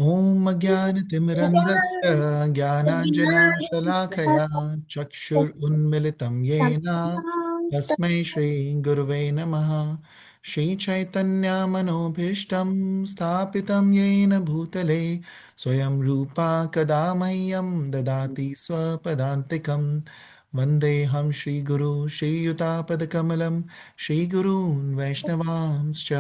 ॐ अज्ञानतिमिरन्धस्य ज्ञानाञ्जनशलाकया चक्षुरुन्मिलितं येन तस्मै श्रीगुरुवे नमः। श्रीचैतन्यमनोभीष्टं स्थापितं येन भूतले स्वयं रूपा कदा मह्यं ददाति स्वपदान्तिकं। वन्देऽहं श्रीगुरु श्रीयुतापदकमलं श्रीगुरून् वैष्णवांश्च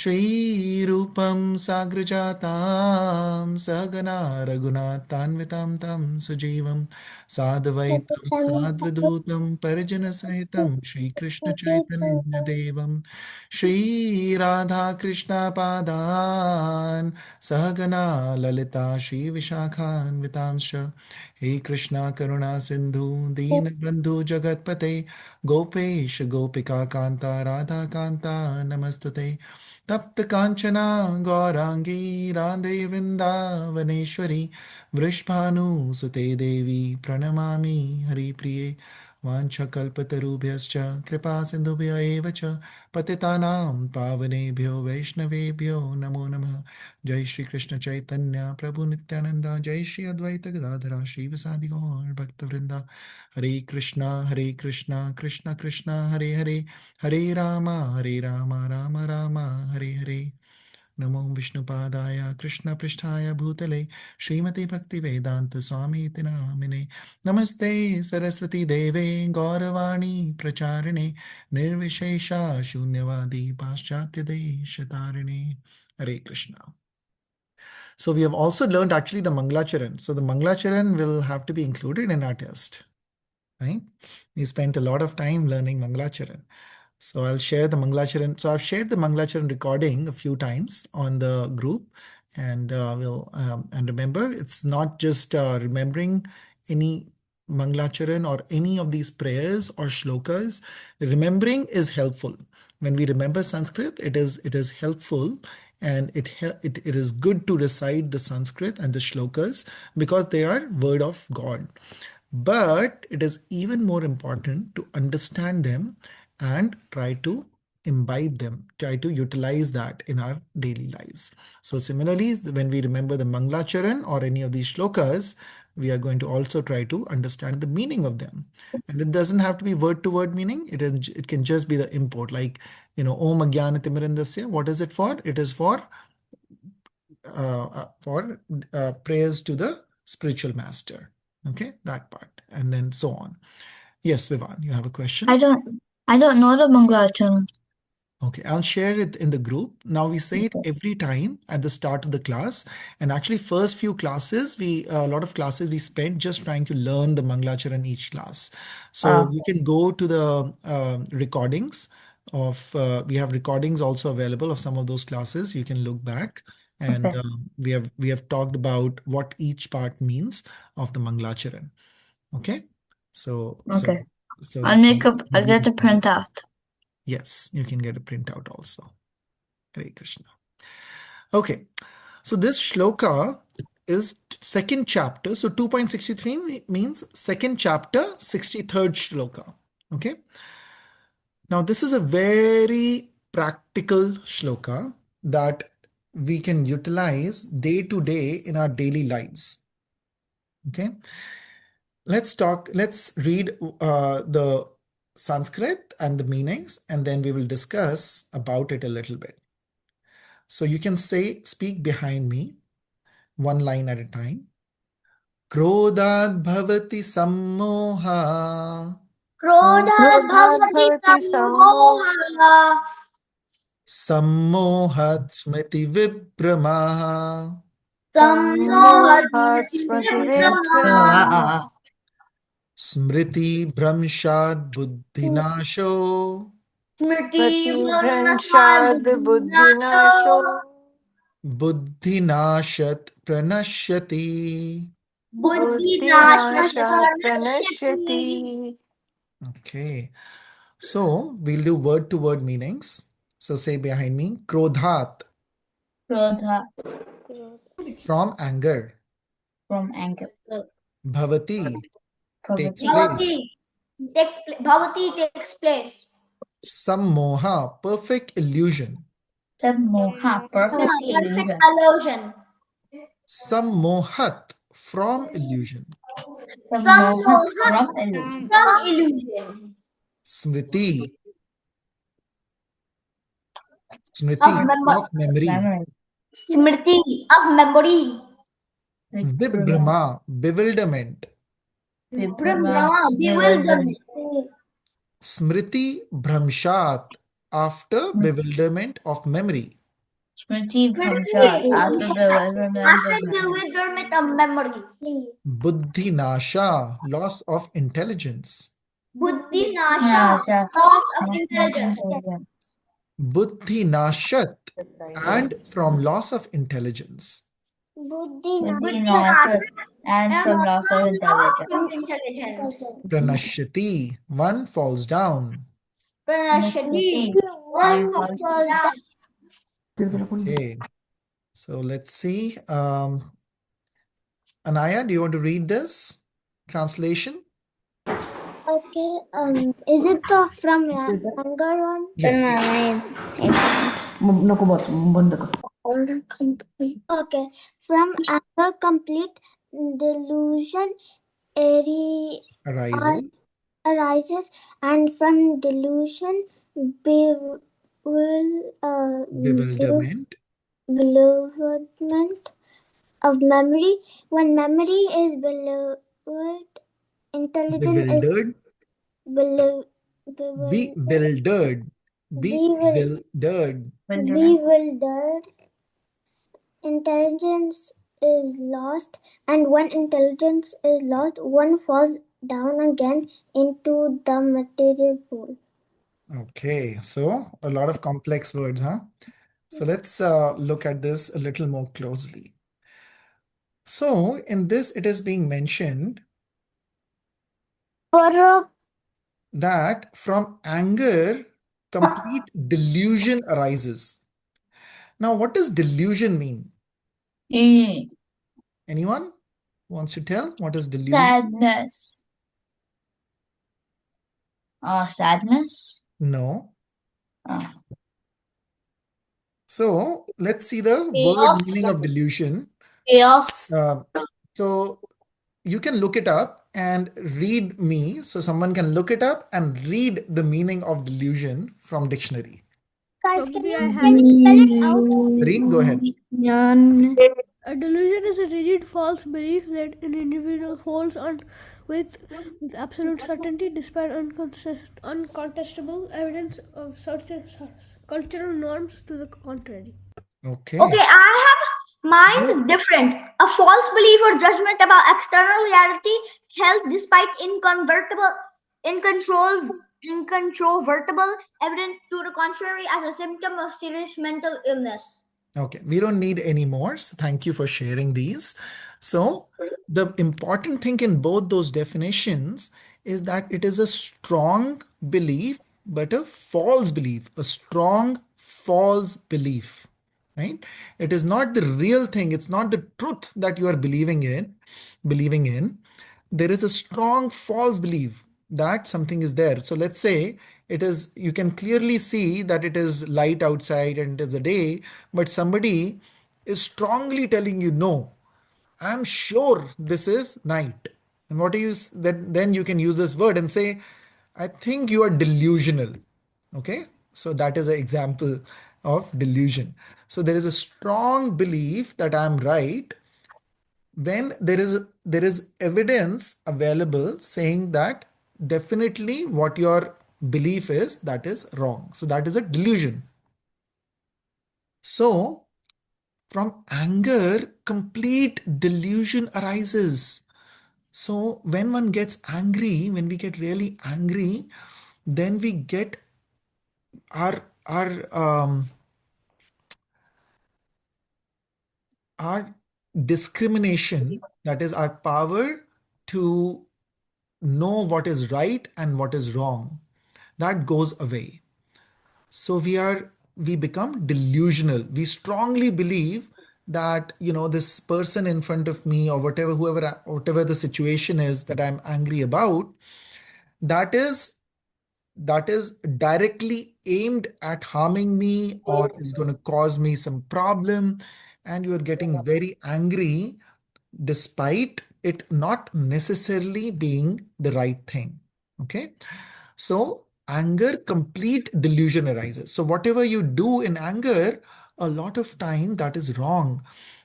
श्रीरूपं साग्रजातां सहगना रघुनाथान्वितां तं सुजीवं साद्वैतं साद्वदूतं परिजनसहितं श्रीकृष्णचैतन्यदेवं श्रीराधाकृष्णपादान् सहगना ललिता श्रीविशाखान्वितांश्च हे कृष्णा करुणा सिन्धु दीनबन्धु जगत्पते गोपेश गोपिका कान्ता राधा कान्ता नमस्तुते तप्त कांचना गौरांगी राधे वृंदावनेश्वरी वृषभानुसुते देवी प्रणमामि हरिप्रिये वाञ्छकल्पतरुभ्यश्च कृपा सिन्धुभ्य एव च पतितानां पावनेभ्यो वैष्णवेभ्यो नमो नमः। जय श्री कृष्ण चैतन्य प्रभु नित्यानंद, जय श्री अद्वैत गदाधरा श्रीवासादि गौर भक्तवृंदा। हरे कृष्णा कृष्ण कृष्ण हरे हरे, हरे राम राम राम हरे हरे। नमो विष्णुपादाय कृष्णपृष्ठाय भूतले श्रीमती भक्तिवेदांत स्वामी इति नामिने। नमस्ते सरस्वती देवे गौरवाणी प्रचारिणे निर्विशेषा शून्यवादी पाश्चात्य देशतारिणे। हरे Krishna. So we have also learned actually the Mangalacharan. So the Mangalacharan will have to be included in our test, right? We spent a lot of time learning Mangalacharan. So I'll share the Mangalacharan. So I've shared the Mangalacharan recording a few times on the group, and and remember, it's not just remembering any Mangalacharan or any of these prayers or shlokas. Remembering is helpful. When we remember Sanskrit, it is helpful, and it is good to recite the Sanskrit and the shlokas because they are word of God. But it is even more important to understand them and try to imbibe them, try to utilize that in our daily lives. So similarly, when we remember the Mangalacharan or any of these shlokas, we are going to also try to understand the meaning of them. And it doesn't have to be word to word meaning. It can just be the import, like, Om Agyana Timirandasya. What is it for? It is for prayers to the spiritual master. Okay, that part, and then so on. Yes, Vivan, you have a question? I don't know the Mangalacharan. Okay, I'll share it in the group. Now we say it every time at the start of the class. And actually, first few classes, a lot of classes we spent just trying to learn the Mangalacharan each class. So you can go to the recordings of, we have recordings also available of some of those classes. You can look back, and Okay. we have talked about what each part means of the Mangalacharan. Okay, so so Okay. so I'll you make can a. I'll get a printout. yes, you can get a printout also. Hare Krishna. Okay, so this shloka is second chapter. So 2.63 means second chapter, 63rd shloka. Okay. Now this is a very practical shloka that we can utilize day to day in our daily lives. Okay. Let's read the Sanskrit and the meanings, and then we will discuss about it a little bit. So you can speak behind me, one line at a time. क्रोधाद् भवति सम्मोहा क्रोधात् भवति क्रोधाद्भवति सम्मोहः सम्मोहात् स्मृतिविभ्रमः सम्मोहात् सम्मोहात् स्मृतिविभ्रमः स्मृतिविभ्रमः स्मृतिभ्रंशात् बुद्धिनाशो स्मृतिभ्रंशात् प्रतिभ्रंशाद् बुद्धिनाशो बुद्धिनाशो बुद्धिनाशत् प्रणश्यति. बुद्धिनाशः बुद्धिनाशात् प्रणश्यति. प्रणश्यति. Okay, so we'll do word to word meanings. So say behind me, krodhat, Krodha from anger, from anger. bhavati, takes Bhavati. place, Bhavati takes place. sammoha, perfect illusion, Sammoha. Perfect Perfect illusion. illusion. Sammohat, from illusion. Some mohat Sammohat from illusion. from illusion. Smriti, Of smriti, memory. of memory. Memory. Smriti of memory. Vibhrama. Vibhrama, bewilderment. Vibhrama. Brahma, Bewilderment. bewilderment. Smriti Bhramshat, after bewilderment of memory. Smriti Bhamshat. After bewilderment After of memory. bewilderment of memory. Buddhi Nasha, loss of intelligence. Buddhi nasha, Nasha. loss of Loss of intelligence. intelligence. Buddhi Nashat, and from loss of intelligence. Buddhi Buddhi nasha, Nashat. And and from loss of loss intelligence. of intelligence. Pranashyati, one falls down. Pranashati, Smriti. one One falls falls down. Okay, so let's see. Anaya, do you want to read this translation? Okay, is it the from younger one? Yes. Okay, from anger, complete delusion Arises, arises, and from delusion, bewilderment, bewilderment of memory. When memory is intelligence is bewildered, bewildered, bewildered. bewildered, intelligence is lost, and when intelligence is lost, one falls down again into the material pool. Okay, so a lot of complex words, huh? So let's look at this a little more closely. So in this, it is being mentioned For that from anger, complete delusion arises. Now, what does delusion mean? Anyone wants to tell what is delusion? Sadness. Sadness. No. Oh. So let's see the word Chaos. meaning of delusion. Chaos. So you can look it up and read me. So someone can look it up and read the meaning of delusion from dictionary. guys, Probably I can have you spell it out? Reem, go ahead. A delusion is a rigid false belief that an individual holds on with absolute certainty despite uncontestable evidence of certain cultural norms to the contrary. Okay. Okay, I have mine's So, different. A false belief or judgment about external reality held despite incontrovertible evidence to the contrary as a symptom of serious mental illness. okay, we don't need any more. So thank you for sharing these. So the important thing in both those definitions is that it is a strong belief, but a false belief, a strong false belief, right? It is not the real thing. It's not the truth that you are believing in. There is a strong false belief that something is there. So let's say it is, you can clearly see that it is light outside and it is a day, but somebody is strongly telling you, no, I'm sure this is night. And what do you, then you can use this word and say, I think you are delusional. Okay. So that is an example of delusion. So there is a strong belief that I'm right when there is evidence available saying that definitely what your belief is, that is wrong. So that is a delusion. So from anger, complete delusion arises. So when one gets angry, when we get really angry, then we get our discrimination, that is our power to know what is right and what is wrong, that goes away. So we become delusional. We strongly believe that, this person in front of me, or whatever the situation is that I'm angry about, that is directly aimed at harming me or is going to cause me some problem. and you are getting very angry despite it not necessarily being the right thing. Okay. So anger, complete delusion arises. So whatever you do in anger, a lot of time that is wrong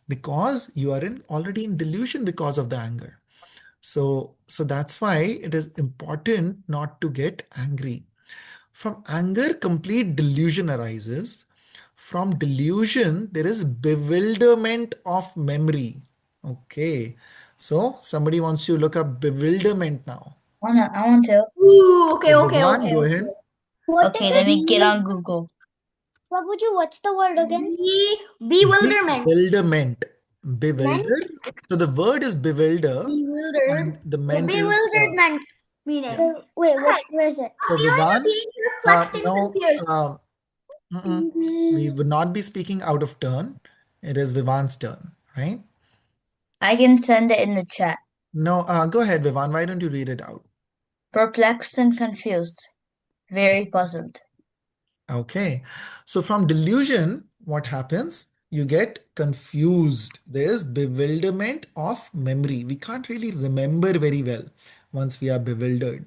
because you are already in delusion because of the anger. So that's why it is important not to get angry. From anger, complete delusion arises. From delusion, there is bewilderment of memory. Okay. So somebody wants to look up bewilderment now. I want to. Ooh, okay, So okay, Vivaan, okay, go okay. ahead. Okay, let me get on Google. Babuji, what's the word again? Bewilderment. Bewilderment. Bewilder. So the word is bewilder Bewildered. and the The ment is. bewilderment meaning. Yeah. Wait, Okay. where is it? So Behind the Vivaan, being perplexed and no, confused. we would not be speaking out of turn. It is Vivaan's turn, right? I can send it in the chat. No, go ahead, Vivaan. Why don't you read it out? Perplexed and confused. Very puzzled. Okay. So from delusion, what happens? You get confused. There's bewilderment of memory. We can't really remember very well once we are bewildered,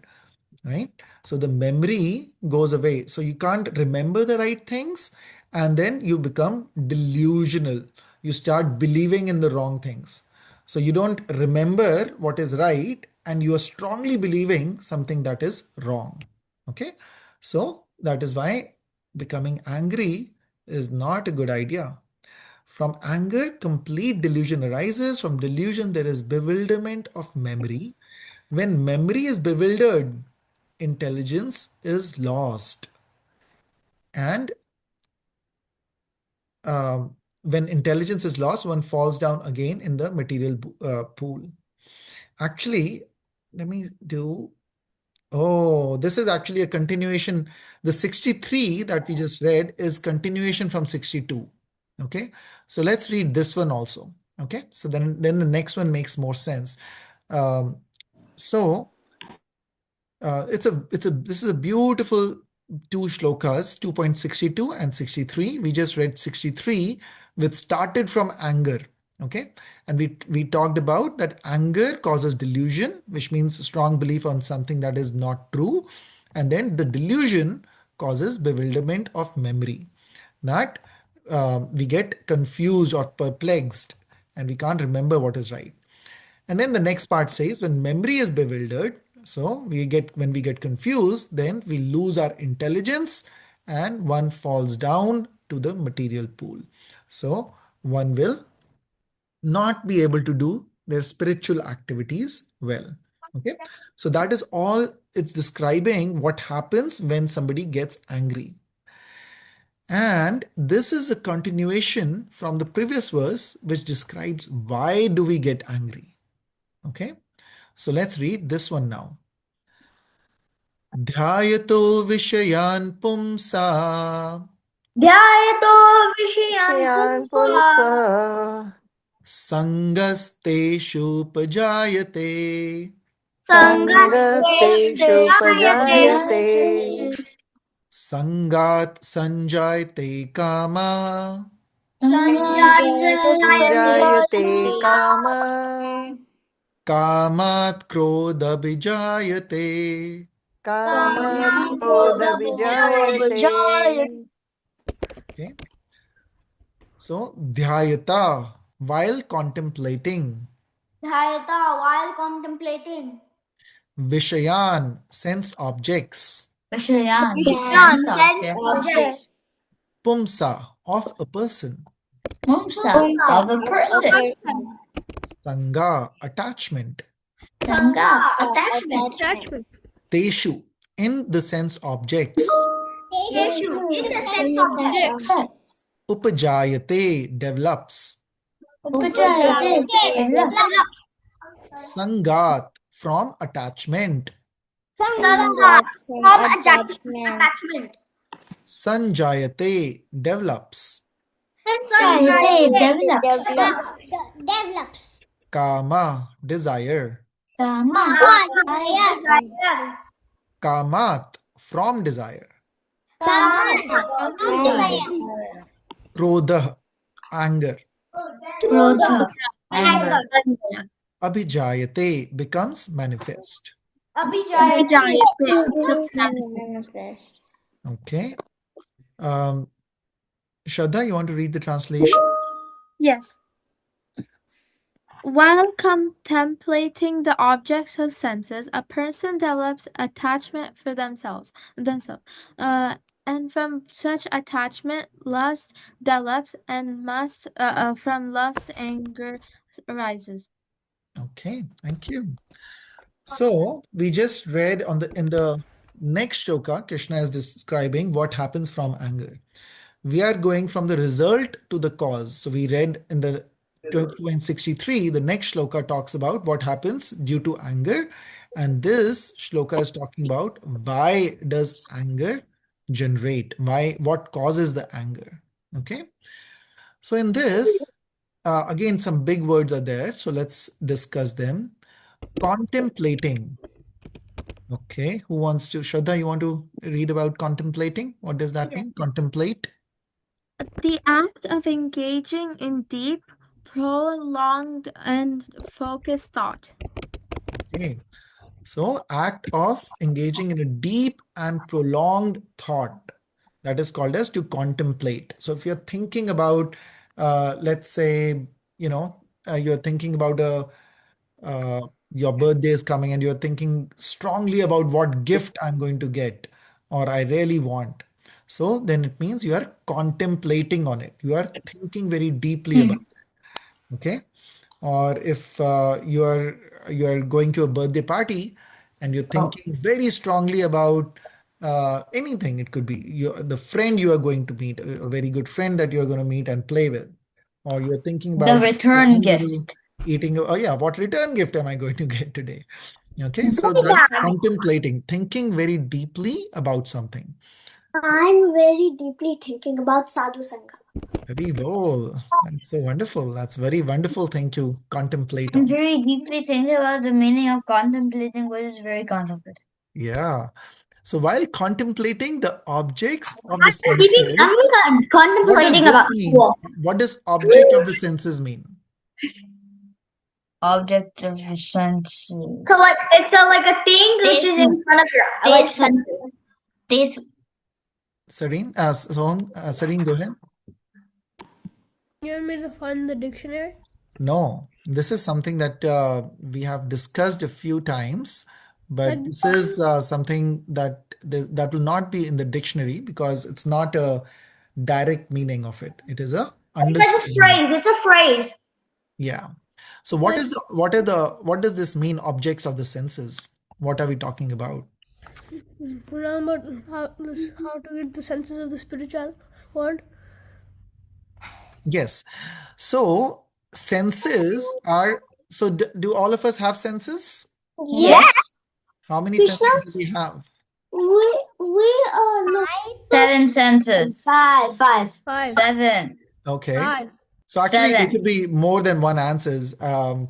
right? So the memory goes away. So you can't remember the right things, and then you become delusional. You start believing in the wrong things. So you don't remember what is right, and you are strongly believing something that is wrong. Okay. So that is why becoming angry is not a good idea. From anger, complete delusion arises. From delusion, there is bewilderment of memory. When memory is bewildered, intelligence is lost. And when intelligence is lost, one falls down again in the material pool. Actually, let me do. Oh, this is actually a continuation. The 63 that we just read is continuation from 62. Okay. So let's read this one also. Okay. So then the next one makes more sense. Um, so this is a beautiful two shlokas, 2.62 and 63. We just read 63, which started from anger. Okay. And we talked about that anger causes delusion, which means strong belief on something that is not true. And then the delusion causes bewilderment of memory. That we get confused or perplexed and we can't remember what is right. And then the next part says when memory is bewildered, so when we get confused, then we lose our intelligence and one falls down to the material pool. So one will not be able to do their spiritual activities well. Okay. So that is all it's describing what happens when somebody gets angry. And this is a continuation from the previous verse, which describes why do we get angry. Okay. So let's read this one now. Dhyayato vishayan pumsa Dhyayato vishayan Shayan pumsa Pumsa sangasteshu pajayate sangaste Sangasteshu jayate Pajayate sangat sanjayate kama sanjat Sanjayate jayate Kama kamat krodha bijayate. Kamat kama Krodha Vijayate. Okay. So dhyayata, while contemplating, dhyata while contemplating vishayan, sense objects, Vishayan, vishayan sense sense object. objects pumsa, of a person, Mumsa, of a person. sangha, attachment, Sangha, attachment. Attachment. teshu, in the sense objects, Teshu in the sense object Objects. upajayate, develops, Upajayate, develop. sangat, from attachment, Sangat from attachment sanjayate, develops, Sanjayate, develops. Develops. kama, desire, Kama, desire kamat, from desire, kama, krodha, anger, Krodha. Anger. Abhijayate becomes manifest. Abhijayate. Manifest. Okay. Um, Shraddha, you want to read the translation? Yes. While contemplating the objects of senses, a person develops attachment for themselves. And from such attachment, lust develops, and from lust, anger arises. Okay, thank you. So we just read in the next shloka, Krishna is describing what happens from anger. We are going from the result to the cause. So we read in the 22 and 63, the next shloka talks about what happens due to anger. And this shloka is talking about why does anger generate? What causes the anger? Okay. So in this, again, some big words are there. So let's discuss them. Contemplating. Okay. Who wants to? Shraddha, you want to read about contemplating? What does that mean? Contemplate. The act of engaging in deep, prolonged, and focused thought. Okay. So, act of engaging in a deep and prolonged thought, that is called as to contemplate. So, if you're thinking about, let's say, you're thinking about your birthday is coming and you're thinking strongly about what gift I'm going to get or I really want. So, then it means you are contemplating on it. You are thinking very deeply about it. Okay. Or if you are going to a birthday party and you're thinking very strongly about anything. It could be the friend you are going to meet, a very good friend that you're going to meet and play with, or you're thinking The about return I'm going to gift. eating. Oh yeah, what return gift am I going to get today? Okay, so that's contemplating, thinking very deeply about something. I'm very deeply thinking about Sadhu Sangha. Very well. That's so wonderful. That's very wonderful thing to contemplate I'm on. very deeply thinking about the meaning of contemplating what is very contemplative. Yeah. So while contemplating the objects of the senses, I'm what does contemplating this about mean? school. What does object of the senses mean? Object of the senses. So like it's like a thing which is in front of your like This- senses. This Sareen, Sareen, go ahead. You want me to find the dictionary? No, this is something that we have discussed a few times, but Like- this is something that will not be in the dictionary because it's not a direct meaning of it. It is a It's like a understood meaning. phrase. It's a phrase. Yeah. So what does this mean, objects of the senses? What are we talking about? Remember how to get the senses of the spiritual world? Yes. So senses are, so do all of us have senses? Yes. How many Krishna? senses do we have? We know 7 senses. Five. 7. Okay. 5. So actually there 7. could be more than one answers.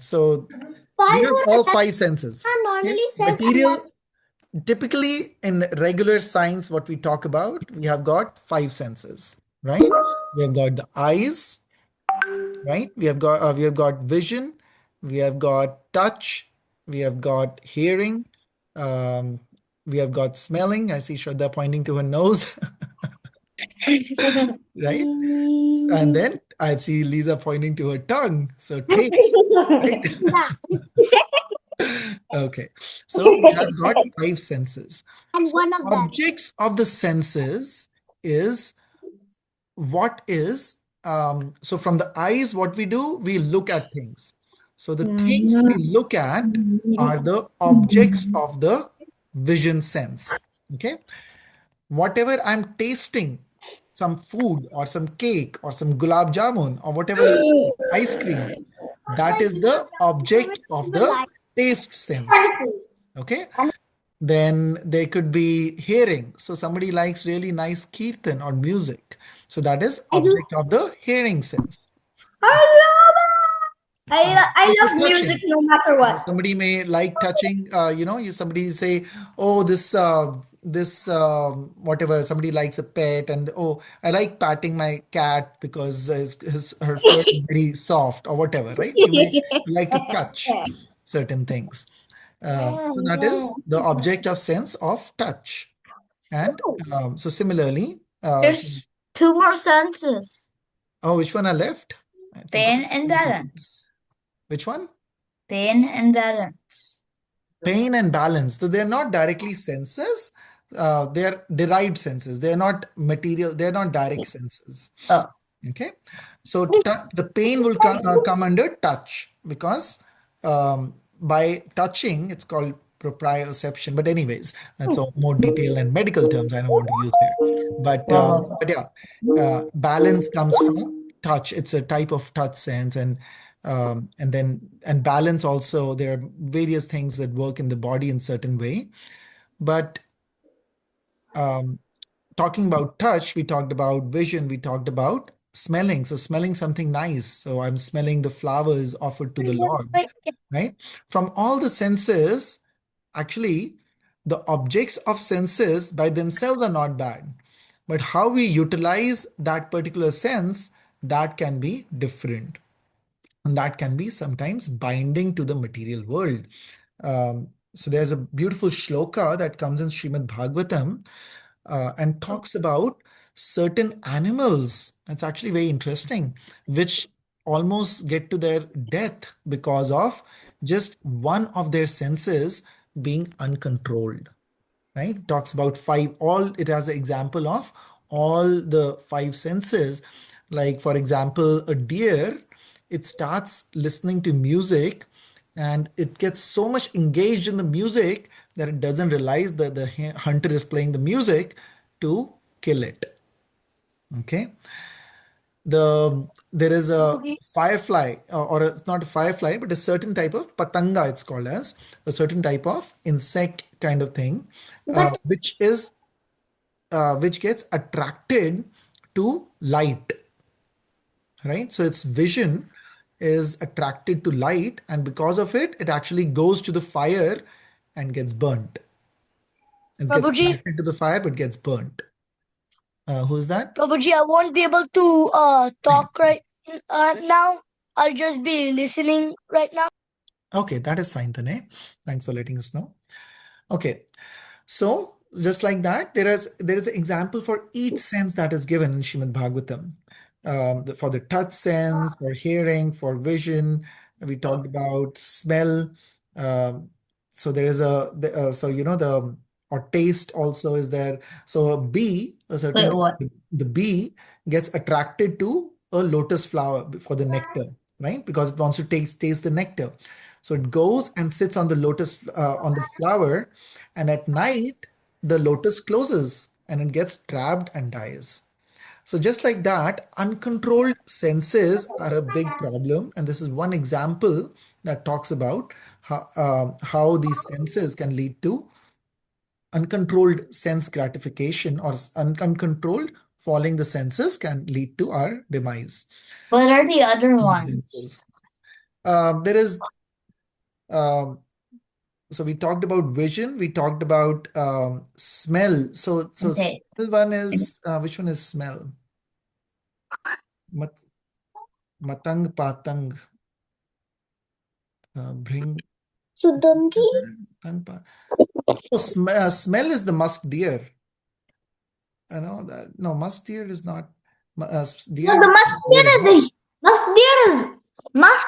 So we five have all 5 senses. are normally says Material, typically in regular science, what we talk about, we have got 5 senses, right? We have got the eyes, right? We have got vision, we have got touch, we have got hearing, um, we have got smelling. I see Shraddha pointing to her nose, right? And then I see Lisa pointing to her tongue. So taste, right? Okay. So we have got 5 senses. and So one of them. objects of the senses is what is so from the eyes, what we do, we look at things. So the things we look at are the objects of the vision sense. Okay. Whatever I'm tasting, some food or some cake or some gulab jamun or whatever ice cream, that is the object of the taste sense. Okay. Then there could be hearing. So somebody likes really nice kirtan or music. So that is object of the hearing sense. I love music no matter what. Somebody may like touching, somebody say, oh, this this whatever, somebody likes a pet, and oh, I like patting my cat because her fur is very soft or whatever, right? You like to touch certain things. So that is the object of sense of touch. And so similarly, There's two more senses. oh, which one I left? I forgot. Pain and balance. Which one? Pain and balance. Pain and balance. So they're not directly senses. They're derived senses. They're not material. They're not direct senses. Oh. Okay. So the pain will come under touch because by touching, it's called proprioception. But anyways, that's all more detailed and medical terms I don't want to use there. But yeah, balance comes from touch. It's a type of touch sense, and balance also. There are various things that work in the body in certain way. But talking about touch, we talked about vision, we talked about smelling. So smelling something nice. So I'm smelling the flowers offered to the Lord, right? From all the senses, actually, the objects of senses by themselves are not bad. But how we utilize that particular sense, that can be different. And that can be sometimes binding to the material world. So there's a beautiful shloka that comes in Srimad Bhagavatam and talks about certain animals. That's actually very interesting, which almost get to their death because of just one of their senses being uncontrolled. Right? It talks about five, all it has an example of all the five senses. Like, for example, a deer, it starts listening to music and it gets so much engaged in the music that it doesn't realize that the hunter is playing the music to kill it. Okay. There is a firefly, or it's not a firefly, but a certain type of patanga, it's called as a certain type of insect kind of thing, which gets attracted to light, right? So its vision is attracted to light, and because of it, it actually goes to the fire and gets burnt. It gets Prabhuji, attracted to the fire but gets burnt. Who's that? Prabhuji, I won't be able to talk right now. I'll just be listening right now. Okay, that is fine, Tane. Thanks for letting us know. Okay, so just like that, there is an example for each sense that is given in Shrimad Bhagavatam. For the touch sense, for hearing, for vision, we talked about smell. So there is so the or taste also is there. So a bee, a certain Wait, what? the bee gets attracted to a lotus flower for the nectar, right? Because it wants to taste the nectar. So it goes and sits on the lotus on the flower, and at night the lotus closes and it gets trapped and dies. So just like that, uncontrolled senses are a big problem, and this is one example that talks about how these senses can lead to uncontrolled sense gratification, or uncontrolled following the senses can lead to our demise. What are the other ones? Examples. There is so we talked about vision, we talked about smell. So Okay. smell one is which one is smell? Matang patang. Bring. Sudhangi? Oh, smell is the musk deer. I know that. No, musk deer is not. Deer. No, the musk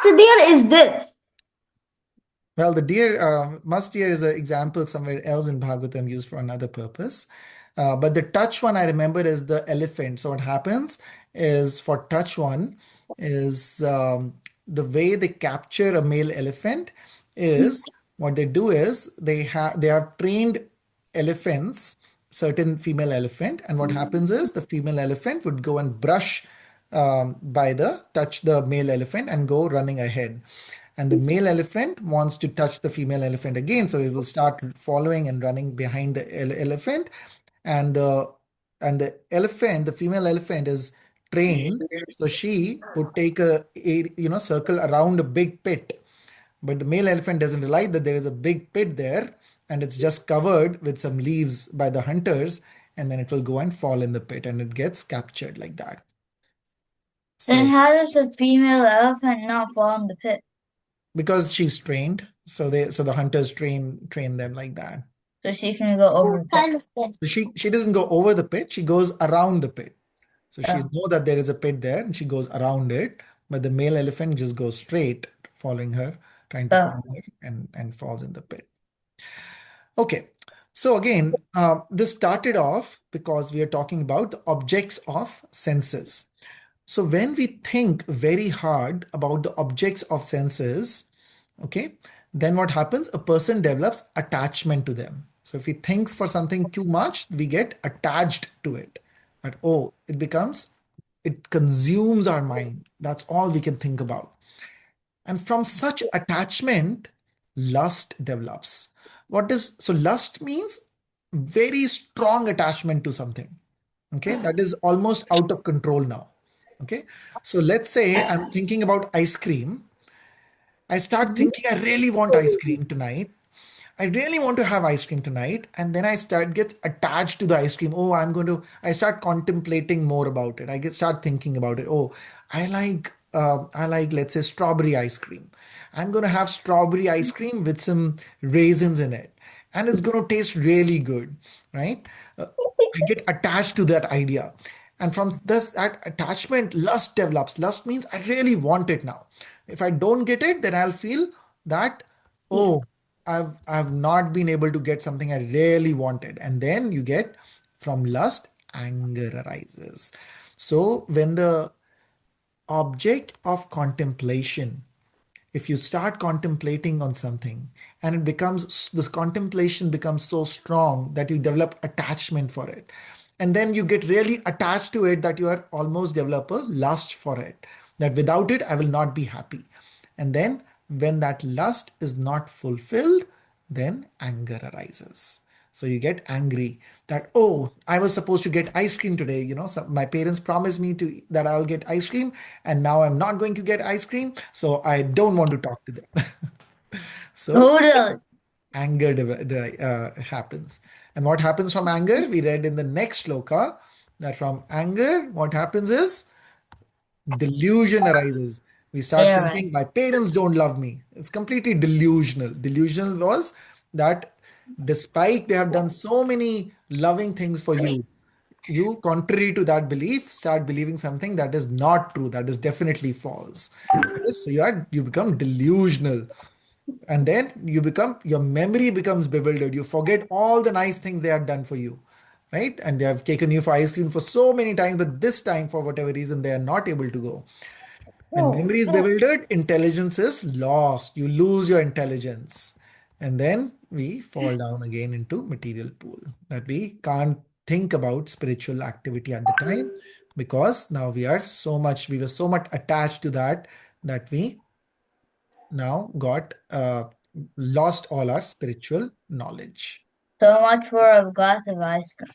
deer is this. Well, the deer, musk deer is an example somewhere else in Bhagavatam used for another purpose. But the touch one I remember is the elephant. So what happens is for touch one is the way they capture a male elephant is what they do is they have trained elephants, certain female elephant, and what happens is the female elephant would go and brush touch the male elephant and go running ahead. And the male elephant wants to touch the female elephant again, so it will start following and running behind the elephant. And the elephant, the female elephant, is trained, so she would take a circle around a big pit. But the male elephant doesn't realize that there is a big pit there, and it's just covered with some leaves by the hunters, and then it will go and fall in the pit and it gets captured like that. Then So how does the female elephant not fall in the pit? because she's trained, so the hunters train them like that. So she can go over the pit. Kind of pit. So she doesn't go over the pit, she goes around the pit. So she Oh. knows that there is a pit there and she goes around it, but the male elephant just goes straight, following her, trying to Oh. follow her, and falls in the pit. Okay, so again, this started off because we are talking about the objects of senses. So when we think very hard about the objects of senses, okay, then what happens? A person develops attachment to them. So if he thinks for something too much, we get attached to it. That, oh, it consumes our mind. That's all we can think about. And from such attachment, lust develops. So lust means very strong attachment to something. Okay, that is almost out of control now. Okay, so let's say I'm thinking about ice cream. I start thinking I really want ice cream tonight. I really want to have ice cream tonight, and then I start gets attached to the ice cream. Oh, I start contemplating more about it. Start thinking about it. Oh, I like, let's say, strawberry ice cream. I'm going to have strawberry ice cream with some raisins in it, and it's going to taste really good, right? Uh, I get attached to that idea. And from this, that attachment, lust develops. Lust means I really want it now. If I don't get it, then I'll feel that, oh, I've not been able to get something I really wanted. And then you get, from lust, anger arises. So when the object of contemplation, if you start contemplating on something and this contemplation becomes so strong that you develop attachment for it, and then you get really attached to it that you are almost develop a lust for it, that without it I will not be happy. And then when that lust is not fulfilled, then anger arises. So you get angry that, oh, I was supposed to get ice cream today. So my parents promised me that I'll get ice cream, and now I'm not going to get ice cream. So I don't want to talk to them. So Totally. anger happens. And what happens from anger? We read in the next shloka that from anger, what happens is delusion arises. We start Yeah, right. thinking, my parents don't love me. It's completely delusional. Delusional was that despite they have done so many loving things for you, you, contrary to that belief, start believing something that is not true, that is definitely false. So you become delusional. And then your memory becomes bewildered. You forget all the nice things they have done for you, right? And they have taken you for ice cream for so many times, but this time, for whatever reason, they are not able to go. When memory is bewildered, intelligence is lost. You lose your intelligence. And then we fall down again into material pool, that we can't think about spiritual activity at the time, because now we were so much attached to that we now got lost all our spiritual knowledge. So much for a glass of ice cream.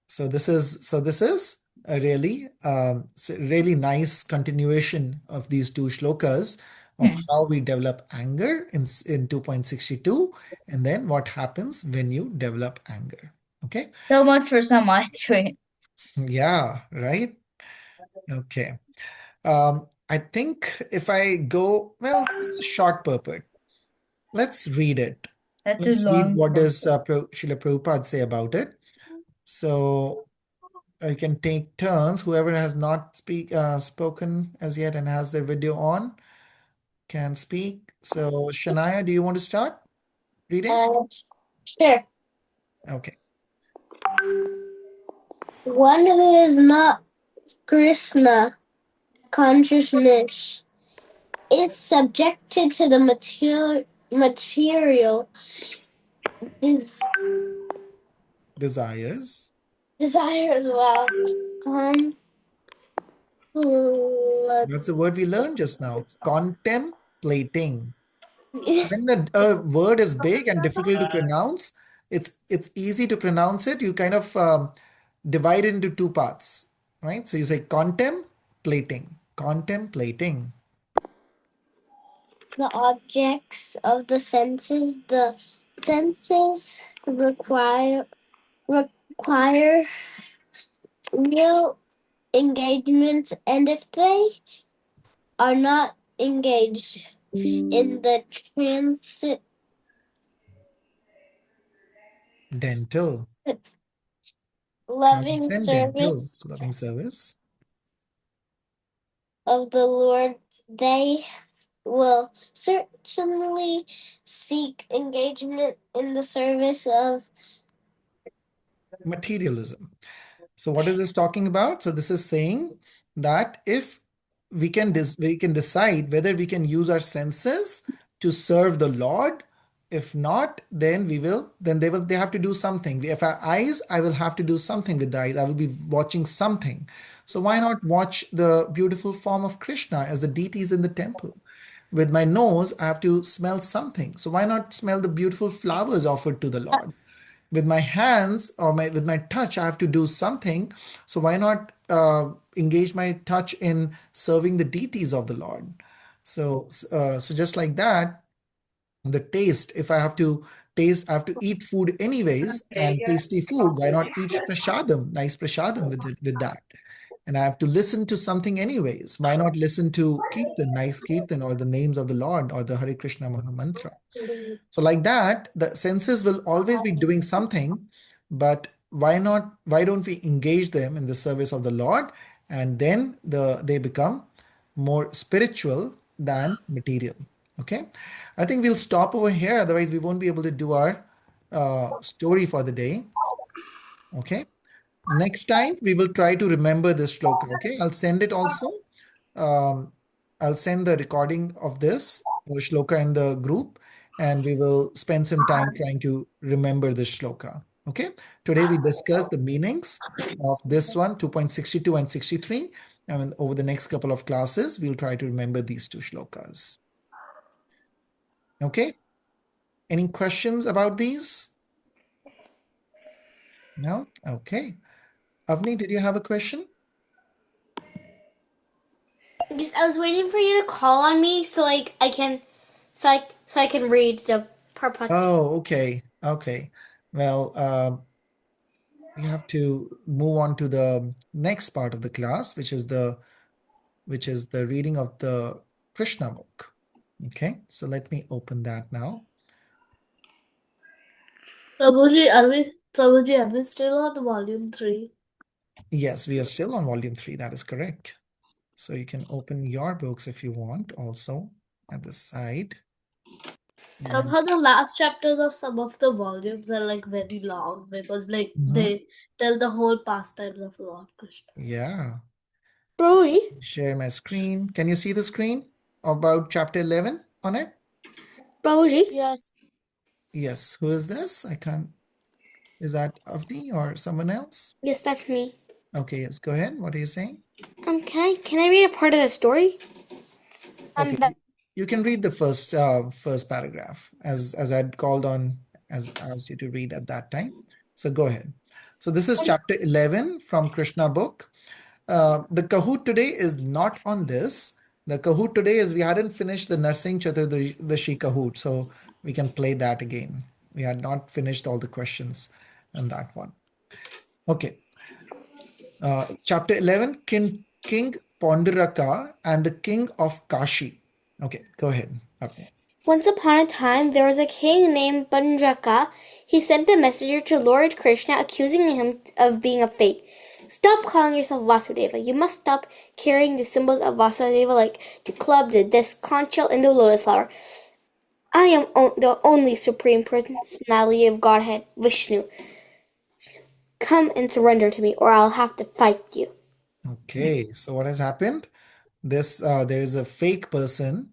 So this is a really nice continuation of these two shlokas of how we develop anger in 2.62, and then what happens when you develop anger. Okay. So much for some ice cream. Yeah, right. Okay. I think if I go, well, it's a short purport. Let's read it. That's too Let's read long. what does Srila Prabhupada say about it. So you can take turns. Whoever has not spoken as yet and has their video on can speak. So Shania, do you want to start reading? Sure. Okay. One who is not Krishna consciousness is subjected to the material Desires. desire as well. That's the word we learned just now. Contemplating. So when the word is big and difficult to pronounce, it's easy to pronounce it. You kind of divide it into two parts, right? So you say contemplating, The objects of the senses, the Senses require real engagement, and if they are not engaged in the Dental. loving Transcendental service loving service. of the Lord, they will certainly seek engagement in the service of Materialism. So what is this talking about? So this is saying that if we can decide whether we can use our senses to serve the Lord. If not, then they have to do something. If our eyes, I will have to do something with the eyes. I will be watching something. So why not watch the beautiful form of Krishna as the deities in the temple? With my nose, I have to smell something. So why not smell the beautiful flowers offered to the Lord? With my hands or with my touch, I have to do something. So why not engage my touch in serving the deities of the Lord? So just like that, the taste, if I have to taste, I have to eat food anyways, and tasty food, why not eat prashadam, nice prashadam with that? And I have to listen to something anyways. Why not listen to kirtan, nice kirtan, or the names of the Lord, or the Hare Krishna Maha Mantra? So like that, the senses will always be doing something, but why don't we engage them in the service of the Lord, and then they become more spiritual than material. Okay. I think we'll stop over here, otherwise we won't be able to do our story for the day. Okay. Next time we will try to remember this shloka. Okay. I'll send it also. um, I'll send the recording of this shloka in the group, and we will spend some time trying to remember this shloka. Okay. Today we discussed the meanings of this one, 2.62 and 63. And over the next couple of classes, we'll try to remember these two shlokas. Okay. Any questions about these? No? Okay. Avni, did you have a question? Because I was waiting for you to call on me so I can read the purpose. Oh, okay. Okay. Well, we have to move on to the next part of the class, which is the reading of the Krishna book. Okay, so let me open that now. Prabhuji, are we still on volume 3? Yes, we are still on volume 3. That is correct. So you can open your books if you want also at the side. And Somehow the last chapters of some of the volumes are like very long because they tell the whole pastimes of Lord Krishna. yeah. So Prabhuji, share my screen. Can you see the screen about chapter 11 on it? Prabhuji, Yes. Yes. Who is this? I can't. Is that Avni or someone else? Yes, that's me. Okay, yes. Go ahead. What are you saying? Can I read a part of the story? Okay, you can read the first paragraph as I'd called on, as asked you to read at that time. So go ahead. So this is chapter 11 from Krishna book. The Kahoot today is not on this. The Kahoot today is we hadn't finished the Narsing Chaturdashi Kahoot, so we can play that again. We had not finished all the questions on that one. Okay. Chapter 11, King Paundaraka and the King of Kashi. Okay, go ahead. Okay. Once upon a time, there was a king named Paundaraka. He sent a messenger to Lord Krishna accusing him of being a fake. Stop calling yourself Vasudeva. You must stop carrying the symbols of Vasudeva like the club, the disc, conch shell, and the lotus flower. I am the only supreme personality of Godhead, Vishnu. Come and surrender to me, or I'll have to fight you. Okay, so what has happened? There is a fake person.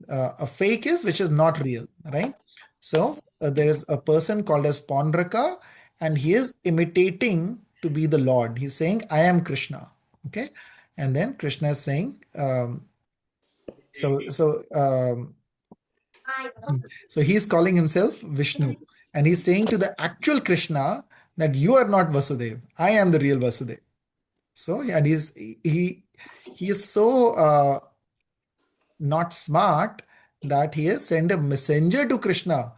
A fake is which is not real, right? So there is a person called as Paundaraka, and he is imitating to be the Lord. He's saying, "I am Krishna." Okay, and then Krishna is saying, so so so he's calling himself Vishnu, and he's saying to the actual Krishna that you are not Vasudev. I am the real Vasudev. So yeah, and he is so not smart that he has sent a messenger to Krishna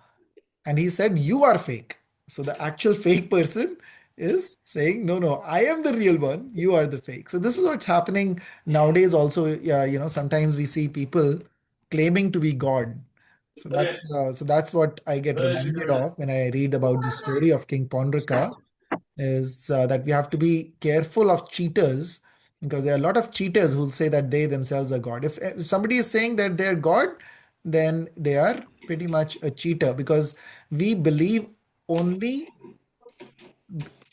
and he said, "You are fake." So the actual fake person is saying, "No, no, I am the real one. You are the fake." So this is what's happening nowadays. Also, yeah, sometimes we see people claiming to be God. So that's what I get reminded of when I read about the story of King Paundaraka, is that we have to be careful of cheaters, because there are a lot of cheaters who will say that they themselves are God. If somebody is saying that they're God, then they are pretty much a cheater, because we believe only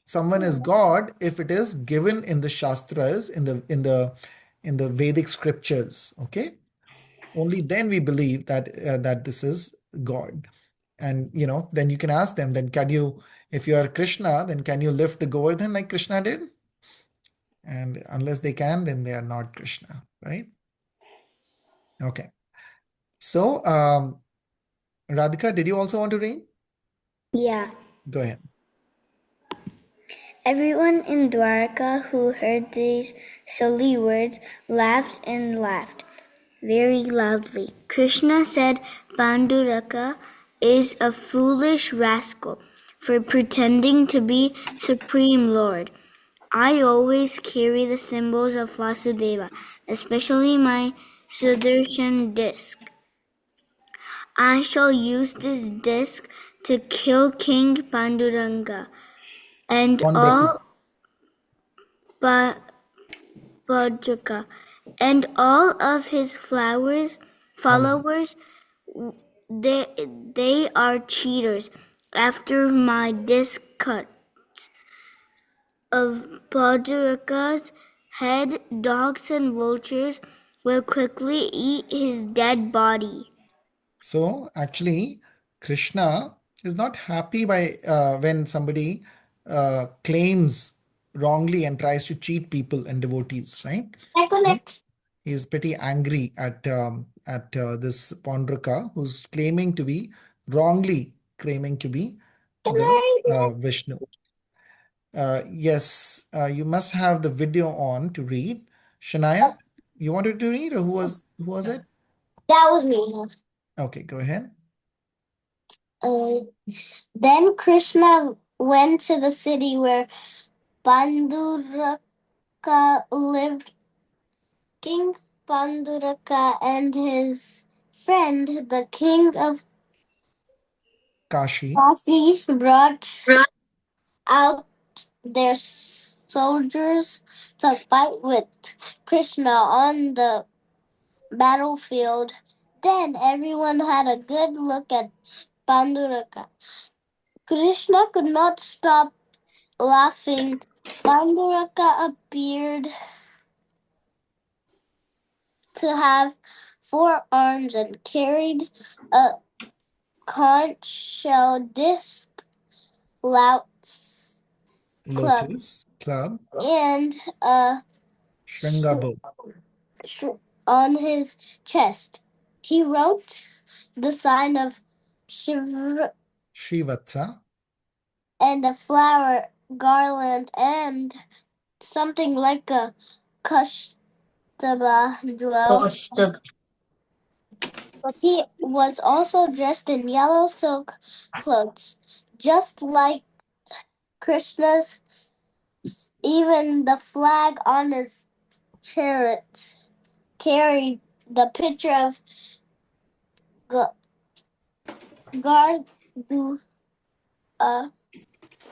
someone is God if it is given in the Shastras, in the Vedic scriptures. Okay, only then we believe that this is God. And then you can ask them, then can you, if you are Krishna, then can you lift the Govardhan like Krishna did? And unless they can, then they are not Krishna, right? Okay. So, Radhika, did you also want to read? Yeah. Go ahead. Everyone in Dwarka who heard these silly words laughed and laughed very loudly. Krishna said, Panduraka is a foolish rascal for pretending to be Supreme Lord. I always carry the symbols of Vasudeva, especially my Sudarshan disc. I shall use this disc to kill King Panduranga and Paundraka. all Padraka and all of his followers. They they are cheaters. After my disc cut of Padraka's head, dogs and vultures will quickly eat his dead body. So actually, Krishna is not happy by when somebody claims wrongly and tries to cheat people and devotees, right? He is pretty angry at this Paundraka, who's claiming to be wrongly claiming to be the Vishnu. Yes, you must have the video on to read. Shania, you wanted to read, or who was it? That was me. Okay, go ahead. Uh, then Krishna went to the city where Panduraka lived. King Panduraka and his friend, the king of Kashi. Kashi, brought out their soldiers to fight with Krishna on the battlefield. Then everyone had a good look at Panduraka. Krishna could not stop laughing. Panduraka appeared to have 4 arms and carried a conch shell disc, louse club, Lotus Club. and a Shringabo. sh- on his chest. He wrote the sign of Shiva Shivatsa. and a flower garland and something like a Kashtaba jewel. He was also dressed in yellow silk clothes, just like Krishna's. Even the flag on his chariot carried the picture of Gardu.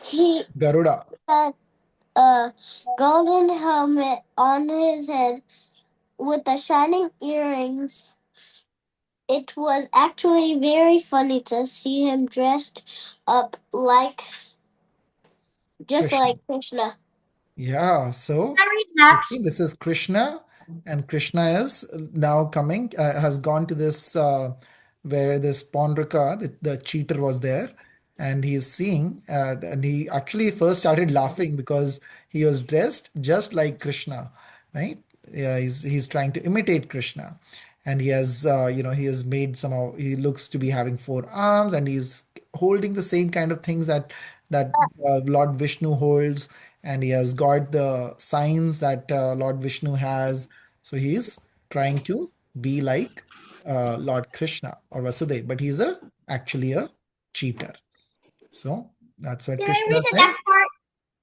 He Garuda. had a golden helmet on his head with the shining earrings. It was actually very funny to see him dressed up just Krishna. like Krishna. Yeah, so you see, this is Krishna, and Krishna is now coming, has gone to this where this Paundraka, the cheater, was there, and he is seeing, and he actually first started laughing because he was dressed just like Krishna, right? Yeah, he's trying to imitate Krishna, and he has, he has made somehow, he looks to be having 4 arms, and he's holding the same kind of things that Lord Vishnu holds, and he has got the signs that Lord Vishnu has. So he is trying to be like Lord Krishna or Vasudeva, but he's actually a cheater. So that's what Can I Krishna read the said. next part?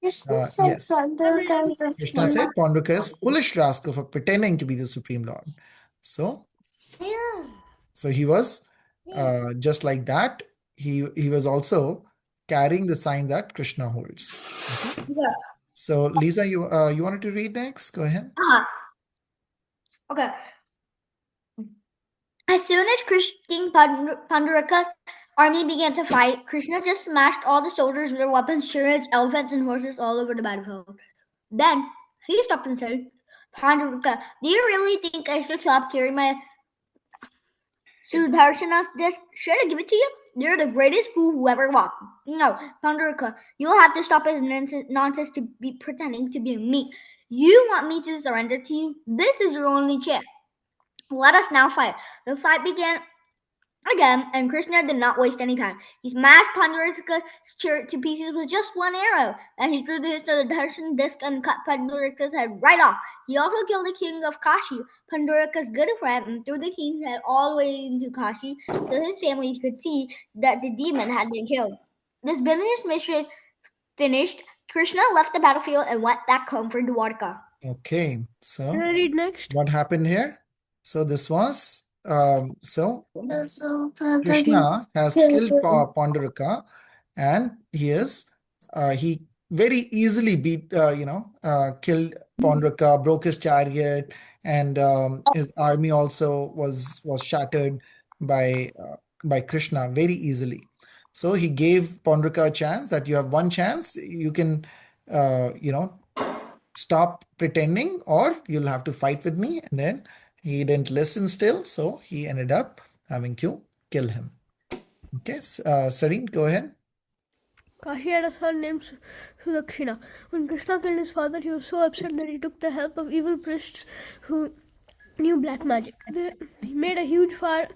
Krishna said Yes. Paundaraka is a Krishna fool. said Paundaraka is foolish rascal for pretending to be the Supreme Lord. So he was just like that. He was also carrying the sign that Krishna holds. Okay. Yeah. So Lisa, you wanted to read next? Go ahead. Okay. As soon as King Paundaraka's army began to fight, Krishna just smashed all the soldiers with their weapons, chariots, elephants, and horses all over the battlefield. Then he stopped and said, Paundaraka, do you really think I should stop carrying my Sudarshana's disc? Should I give it to you? You're the greatest fool who ever walked. No, Paundaraka, you'll have to stop his nonsense to be pretending to be me. You want me to surrender to you? This is your only chance. Let us now fight. The fight began again, and Krishna did not waste any time. He smashed Pandaraka's chariot to pieces with just one arrow. Then he threw his Sudarshan disc and cut Pandaraka's head right off. He also killed the king of Kashi, Pandaraka's good friend, and threw the king's head all the way into Kashi so his family could see that the demon had been killed. This business mission finished, Krishna left the battlefield and went back home for Dwarka. Okay. Can So I read next? what happened here? So this was so So Krishna has killed Paundaraka Paundaraka, and he very easily killed Paundaraka, broke his chariot, and his army also was shattered by Krishna very easily. So he gave Paundaraka a chance that you have one chance, you can stop pretending, or you'll have to fight with me. And then he didn't listen still, so he ended up having to kill him. Okay, Sareen, go ahead. Kashi had a son named Sudakshina. When Krishna killed his father, he was so upset that he took the help of evil priests who knew black magic. He made a huge fire,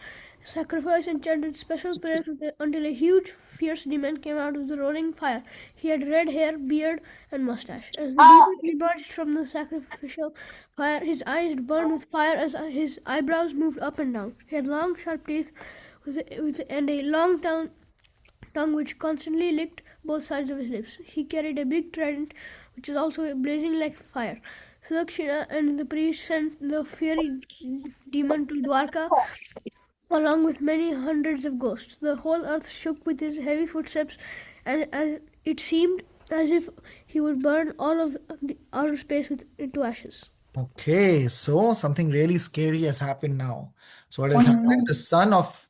sacrifice, and chanted special prayers until a huge, fierce demon came out of the roaring fire. He had red hair, beard, and mustache. As the demon emerged from the sacrificial fire, his eyes burned with fire as his eyebrows moved up and down. He had long, sharp teeth and a long tongue which constantly licked both sides of his lips. He carried a big trident which was also blazing like fire. Sudakshina and the priest sent the fiery demon to Dwarka along with many hundreds of ghosts. The whole earth shook with his heavy footsteps, and it seemed as if he would burn all of the outer space into ashes. Okay, so something really scary has happened now. So what has happened? The son of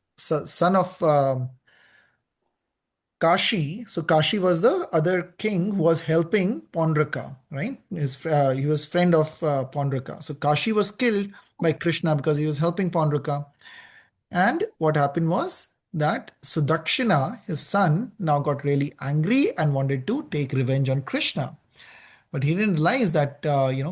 Kashi. So Kashi was the other king who was helping Paundaraka, right? He was friend of Paundaraka. So Kashi was killed by Krishna because he was helping Paundaraka. And what happened was that Sudakshina, his son, now got really angry and wanted to take revenge on Krishna. But he didn't realize that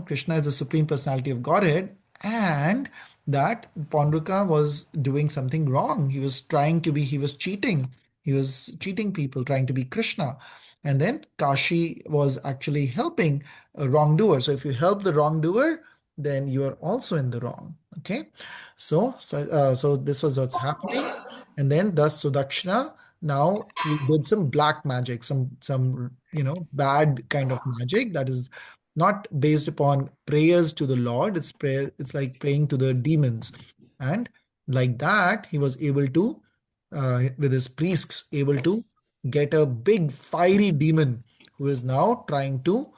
Krishna is the supreme personality of Godhead, and that Panduraka was doing something wrong. He was cheating. He was cheating people, trying to be Krishna. And then Kashi was actually helping a wrongdoer. So if you help the wrongdoer, then you are also in the wrong. Okay, so this was what's happening, and then thus Sudakshina, now he did some black magic, some bad kind of magic that is not based upon prayers to the Lord. It's like praying to the demons, and like that he was able to, with his priests, able to get a big fiery demon who is now trying to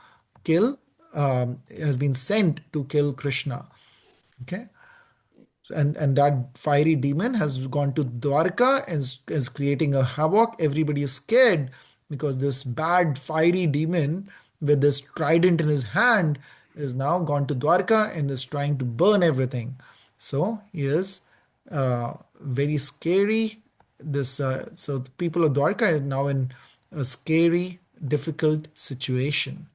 kill, has been sent to kill Krishna. Okay, and that fiery demon has gone to Dwarka and is creating a havoc. Everybody is scared because this bad fiery demon with this trident in his hand is now gone to Dwarka and is trying to burn everything. So he is very scary. So the people of Dwarka are now in a scary, difficult situation.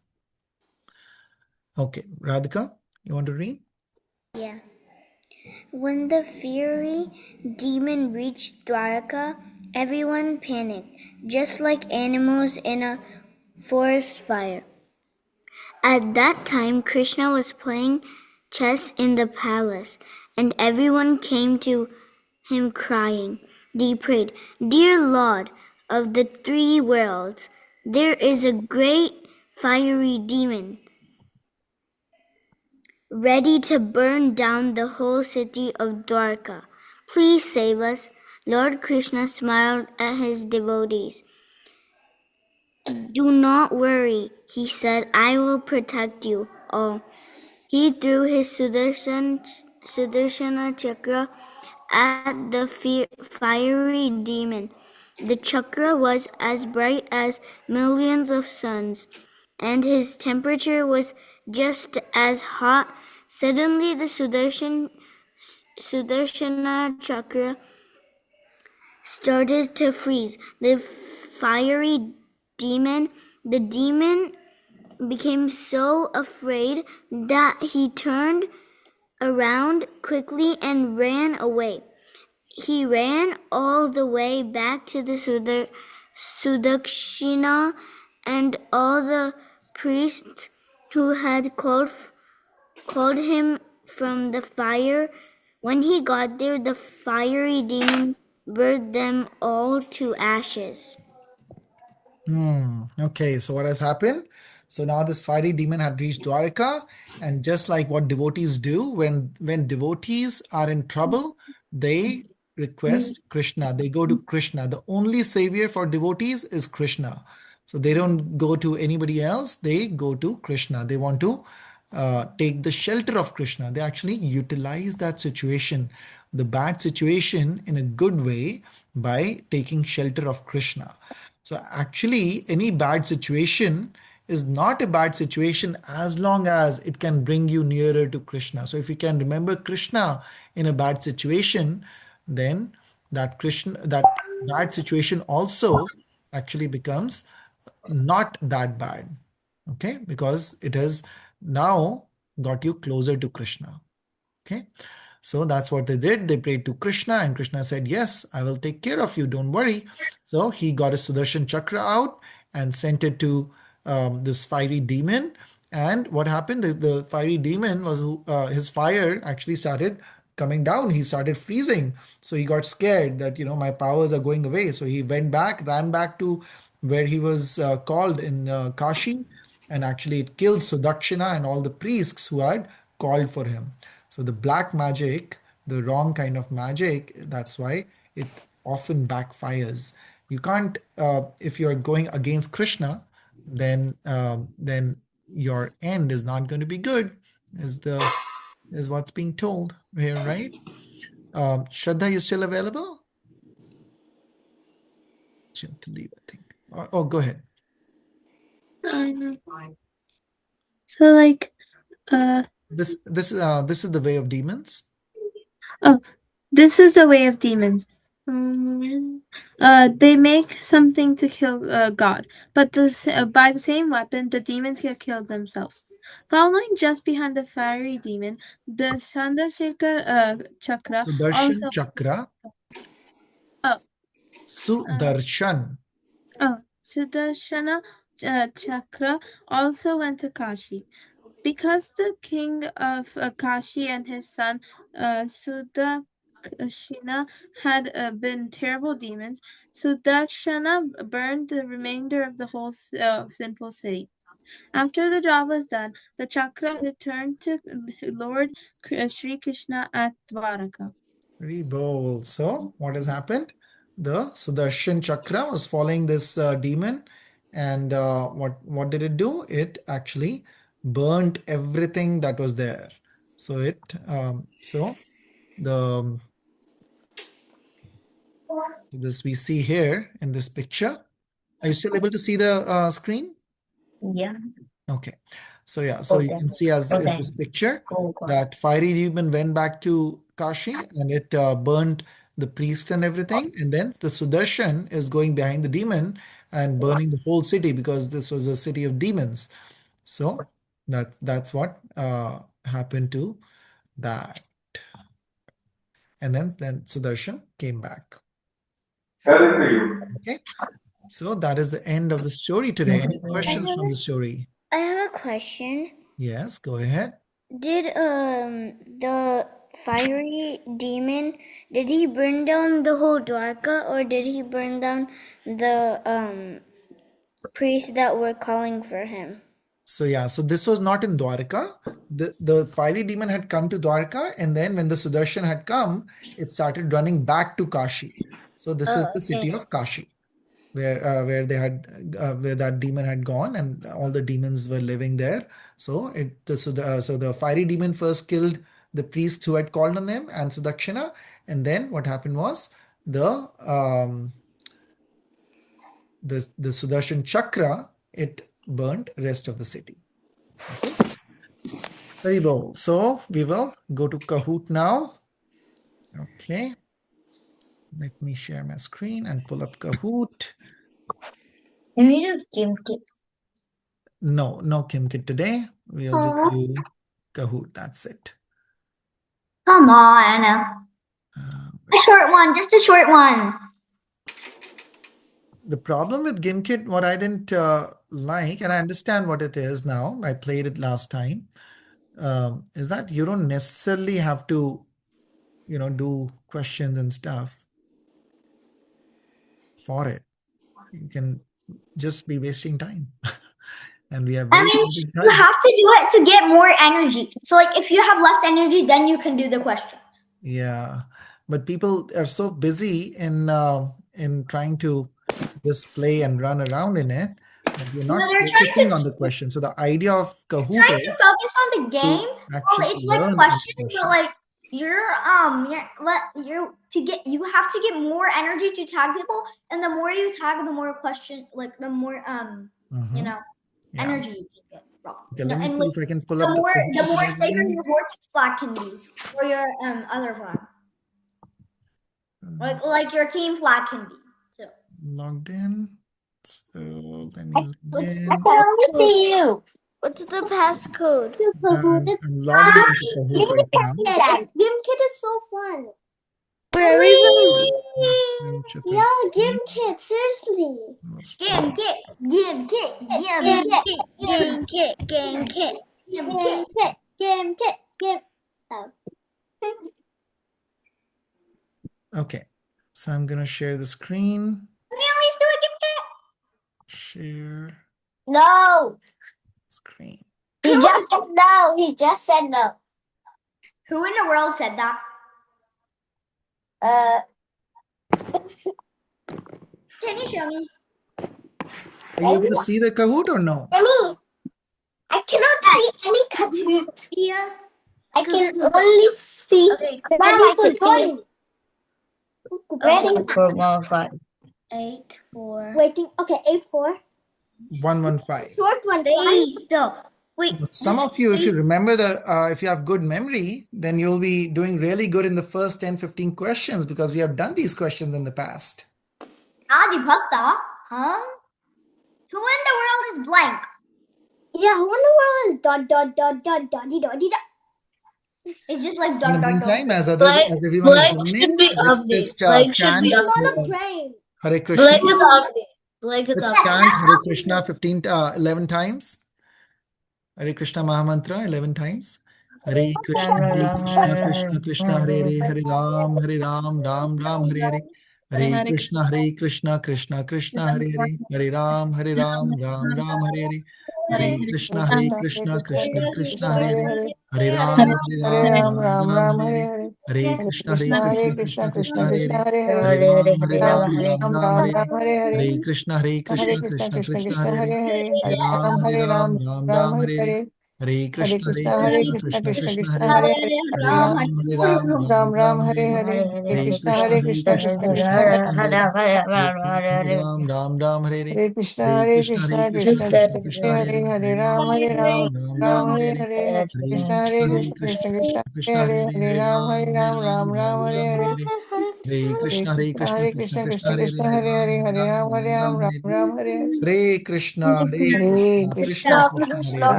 Okay, Radhika, you want to read? Yeah. When the fiery demon reached Dwarka, everyone panicked, just like animals in a forest fire. At that time, Krishna was playing chess in the palace, and everyone came to him crying. They prayed, "Dear Lord, of the three worlds. There is a great fiery demon ready to burn down the whole city of Dwarka. Please save us. Lord Krishna smiled at his devotees. Do not worry, he said, I will protect you all. He threw his Sudarshana Chakra at the fiery demon. The chakra was as bright as millions of suns, and his temperature was just as hot. Suddenly the Sudarshana Chakra started to freeze. The fiery demon, the demon became so afraid that he turned around quickly and ran away. He ran all the way back to the Sudakshina, and all the priests who had called him from the fire. When he got there, the fiery demon burned them all to ashes. Okay, so what has happened? So now this fiery demon had reached Dwarka, and just like what devotees do, when devotees are in trouble, they request Krishna. They go to Krishna. The only savior for devotees is Krishna. So they don't go to anybody else. They go to Krishna. They want to take the shelter of Krishna. They actually utilize that situation, the bad situation, in a good way by taking shelter of Krishna. So actually, any bad situation is not a bad situation as long as it can bring you nearer to Krishna. So if you can remember Krishna in a bad situation, then that bad situation also actually becomes not that bad. Okay, because it has now got you closer to Krishna. Okay, so that's what they did. They prayed to Krishna, and Krishna said, yes, I will take care of you, don't worry. So he got his Sudarshan Chakra out and sent it to this fiery demon. And what happened? The fiery demon was his fire actually started coming down. He started freezing. So he got scared that, my powers are going away. So he went back, ran back to where he was called in Kashi, and actually it killed Sudakshina and all the priests who had called for him. So the black magic, the wrong kind of magic, that's why it often backfires. You can't, if you're going against Krishna, then your end is not going to be good, is what's being told here, right? Shraddha, you still available? She had to leave, I think. Oh, go ahead. Um, so like, This is the way of demons. oh, this is the way of demons. They make something to kill God, but by the same weapon, the demons can kill themselves. Following just behind the fiery demon, the Chandrasekhar chakra Sudarshan also. Chakra. Oh, Sudarshan. Sudarshana chakra also went to Kashi. Because the king of Kashi and his son Sudakshina had been terrible demons, Sudarshana burned the remainder of the whole sinful city. After the job was done, the chakra returned to Lord Sri Krishna at Dwaraka. Rebol. So, what has happened? The Sudarshan Chakra was following this demon, and what did it do? It actually burnt everything that was there. So the this we see here in this picture. Are you still able to see the screen? Yeah. Okay. So yeah, so you can see as in this picture Go. that fiery demon went back to Kashi and it burned the priests and everything. And then the Sudarshan is going behind the demon and burning the whole city because this was a city of demons. So that's what happened to that. And then Sudarshan came back. Okay. So that is the end of the story today. Any questions from the story? I have a question. Yes, go ahead. Did the fiery demon, did he burn down the whole Dwarka, or did he burn down the priests that were calling for him? So this was not in Dwarka. The fiery demon had come to Dwarka, and then when the Sudarshan had come, it started running back to Kashi. So this is the city of Kashi, where they had where that demon had gone, and all the demons were living there. So the fiery demon first killed the priest who had called on them and Sudakshina, and then what happened was the Sudarshan Chakra, it burnt rest of the city. Okay. Very well. So we will go to Kahoot now. Okay. Let me share my screen and pull up Kahoot. Can we do GameKit? No KimKit today. We'll just do Kahoot. That's it. Come on. A short one, just a short one. The problem with GimKit, what I didn't like, and I understand what it is now, I played it last time, is that you don't necessarily have to, do questions and stuff for it. You can just be wasting time. And we have I very mean, limited you time. have to do it to get more energy. So, like, if you have less energy, then you can do the questions. Yeah, but people are so busy in trying to just play and run around in it that you're No, not they're focusing on the question. So the idea of Kahoot trying to is focus on the game. to Well, actually it's like learn on the questions, but question. like you have to get more energy to tag people, and the more you tag, the more the more Yeah. energy you can get. Okay, let me And see like, if I can pull the up the more Kahoot right safer now. your vortex flag can be, or your other flag, like your team flag can be. So Logged in. So let me log in. I can only see you. What's the passcode? I'm logging into Kahoot right now. GimKit is so fun. Where everybody? Yeah, GimKit, seriously. game kit, Game kit. GimKit. Oh. Okay, so I'm gonna share the screen. Share No. screen. He just said no. He just said no. Who in the world said that? Can you show me? Are you able to see the Kahoot or no? Me. I cannot see any Kahoot. Yeah. I can only see where I can join. Okay. 8, 4. Waiting. Okay, 8-4. 115. Short one. Hey, still. Wait. Some of you, if you remember if you have good memory, then you'll be doing really good in the first 10-15 questions because we have done these questions in the past. Adi Bhakta, huh? Who in the world is blank? Yeah, who in the world is dot. It's just like In dot the dot dot. meantime, as everyone is joining, let's just chant Hare Krishna. Blake is Avni. Blake is Let's Avni. chant Hare Krishna 11 times. Hare Krishna Mahamantra 11 times. Hare Krishna, Krishna Krishna, Hare Hare, Hare Ram, Ram Ram, Hare Hare. Hare Krishna, Krishna Krishna, Hare Hare, Hare Ram, Ram Ram, Hare Hare. Hare Krishna, Krishna Krishna, Hare Hare. Hare Ram, Ram Ram, Hare Hare. Hare Krishna, Krishna Krishna, Hare Hare. Hare Ram, Ram Hare Hare. Hare Krishna, Krishna Krishna, Hare Hare. Hare Ram, Ram Hare Hare. Hare Krishna, Krishna Krishna, Hare Hare. Hare Ram, Ram Hare Hare. Hare Krishna, Krishna Krishna, Hare Hare. Ram Hare Hare. Hare Krishna, Krishna Krishna, Hare Hare. Ram Hare Hare. Hare Krishna, Krishna Hare Hare. Ram Hare Hare. Hare Krishna, Krishna Krishna, Hare Hare. Ram Hare Hare. Hare Krishna, Krishna Krishna, Hare Hare. Hare Krishna.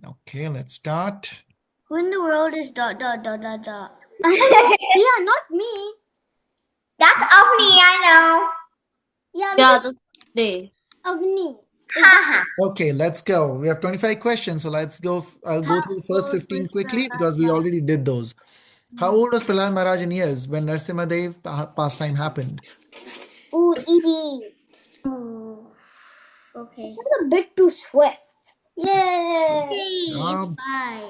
Okay, let's start. Who in the world is dot? Yeah, not me. That's Avni, I know. Yeah, Yeah, that's Day. Avni. Okay, let's go. We have 25 questions, so let's go. I'll go through the first 15 quickly because we already did those. How old was Prahlad Maharaj in years when Narsimhadev pastime happened? Ooh, easy. Oh, okay. It's a bit too swift. Yay! Hey, it's Job. 5.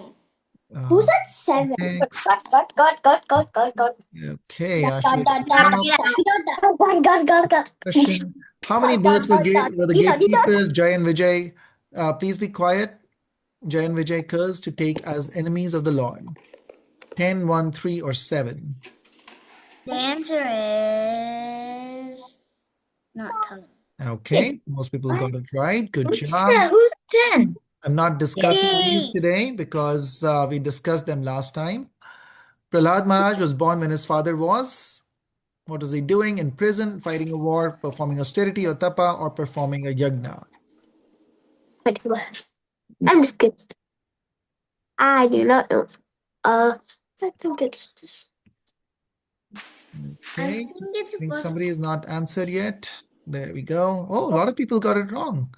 Who Uh, said 7? next. Got. Okay, Dot, dot, Ashley. dot, dot, got. Question. How many birds were the gatekeepers, Jay and Vijay? Please be quiet. Jay and Vijay cursed to take as enemies of the Lord. 10, 1, 3, or 7? The answer is not telling. Okay, most people got it right. Good Who's job. that? Who's 10? I'm not discussing these Yay! today because we discussed them last time. Prahlad Maharaj was born when his father was. What was he doing? In prison, fighting a war, performing austerity or tapa, or performing a yagna? I'm just kidding. I do not know. I think it's this. I Okay, think it's I think supposed somebody has not answered yet. There we go. Oh, a lot of people got it wrong.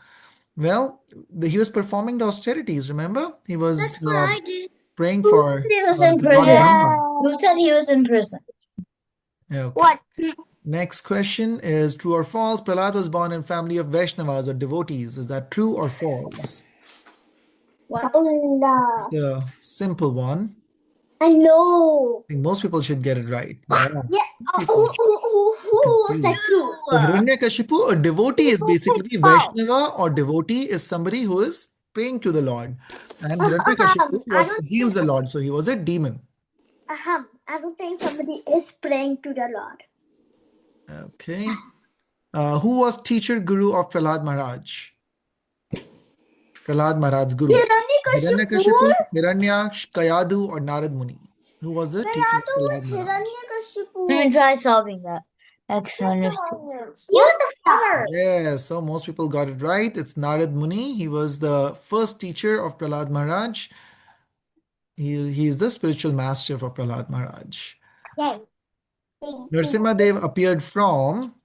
Well, he was performing the austerities, remember? He was That's what I did. praying Who for said he was in Lord prison? Brahma. Who said he was in prison? Okay. What? Next question is true or false? Prahlad was born in family of Vaishnavas or devotees. Is that true or false? It's a simple one. I know. I think most people should get it right. Wow. Yes. People Who said confused. true? So Hiranyakashipu, a devotee is Who said basically false? Vaishnava, or devotee is somebody who is praying to the Lord. And Hiranyakashipu I was don't against the Lord, so he was a demon. I don't think somebody is praying to the Lord. Okay. Who was teacher guru of Prahlad Maharaj? Prahlad Maharaj's guru. Hiranyakashipu. Hiranyakashipu, Hiranyaksh, Kayadu, or Narad Muni? Who was the teacher of Praladu Prahlad was Maharaj? Let me Hiranyakashipu. try solving that. X understood. What the father? Yes, so most people got it right. It's Narad Muni. He was the first teacher of Prahlad Maharaj. He is the spiritual master for Prahlad Maharaj. Yay. Narasimha Dev appeared from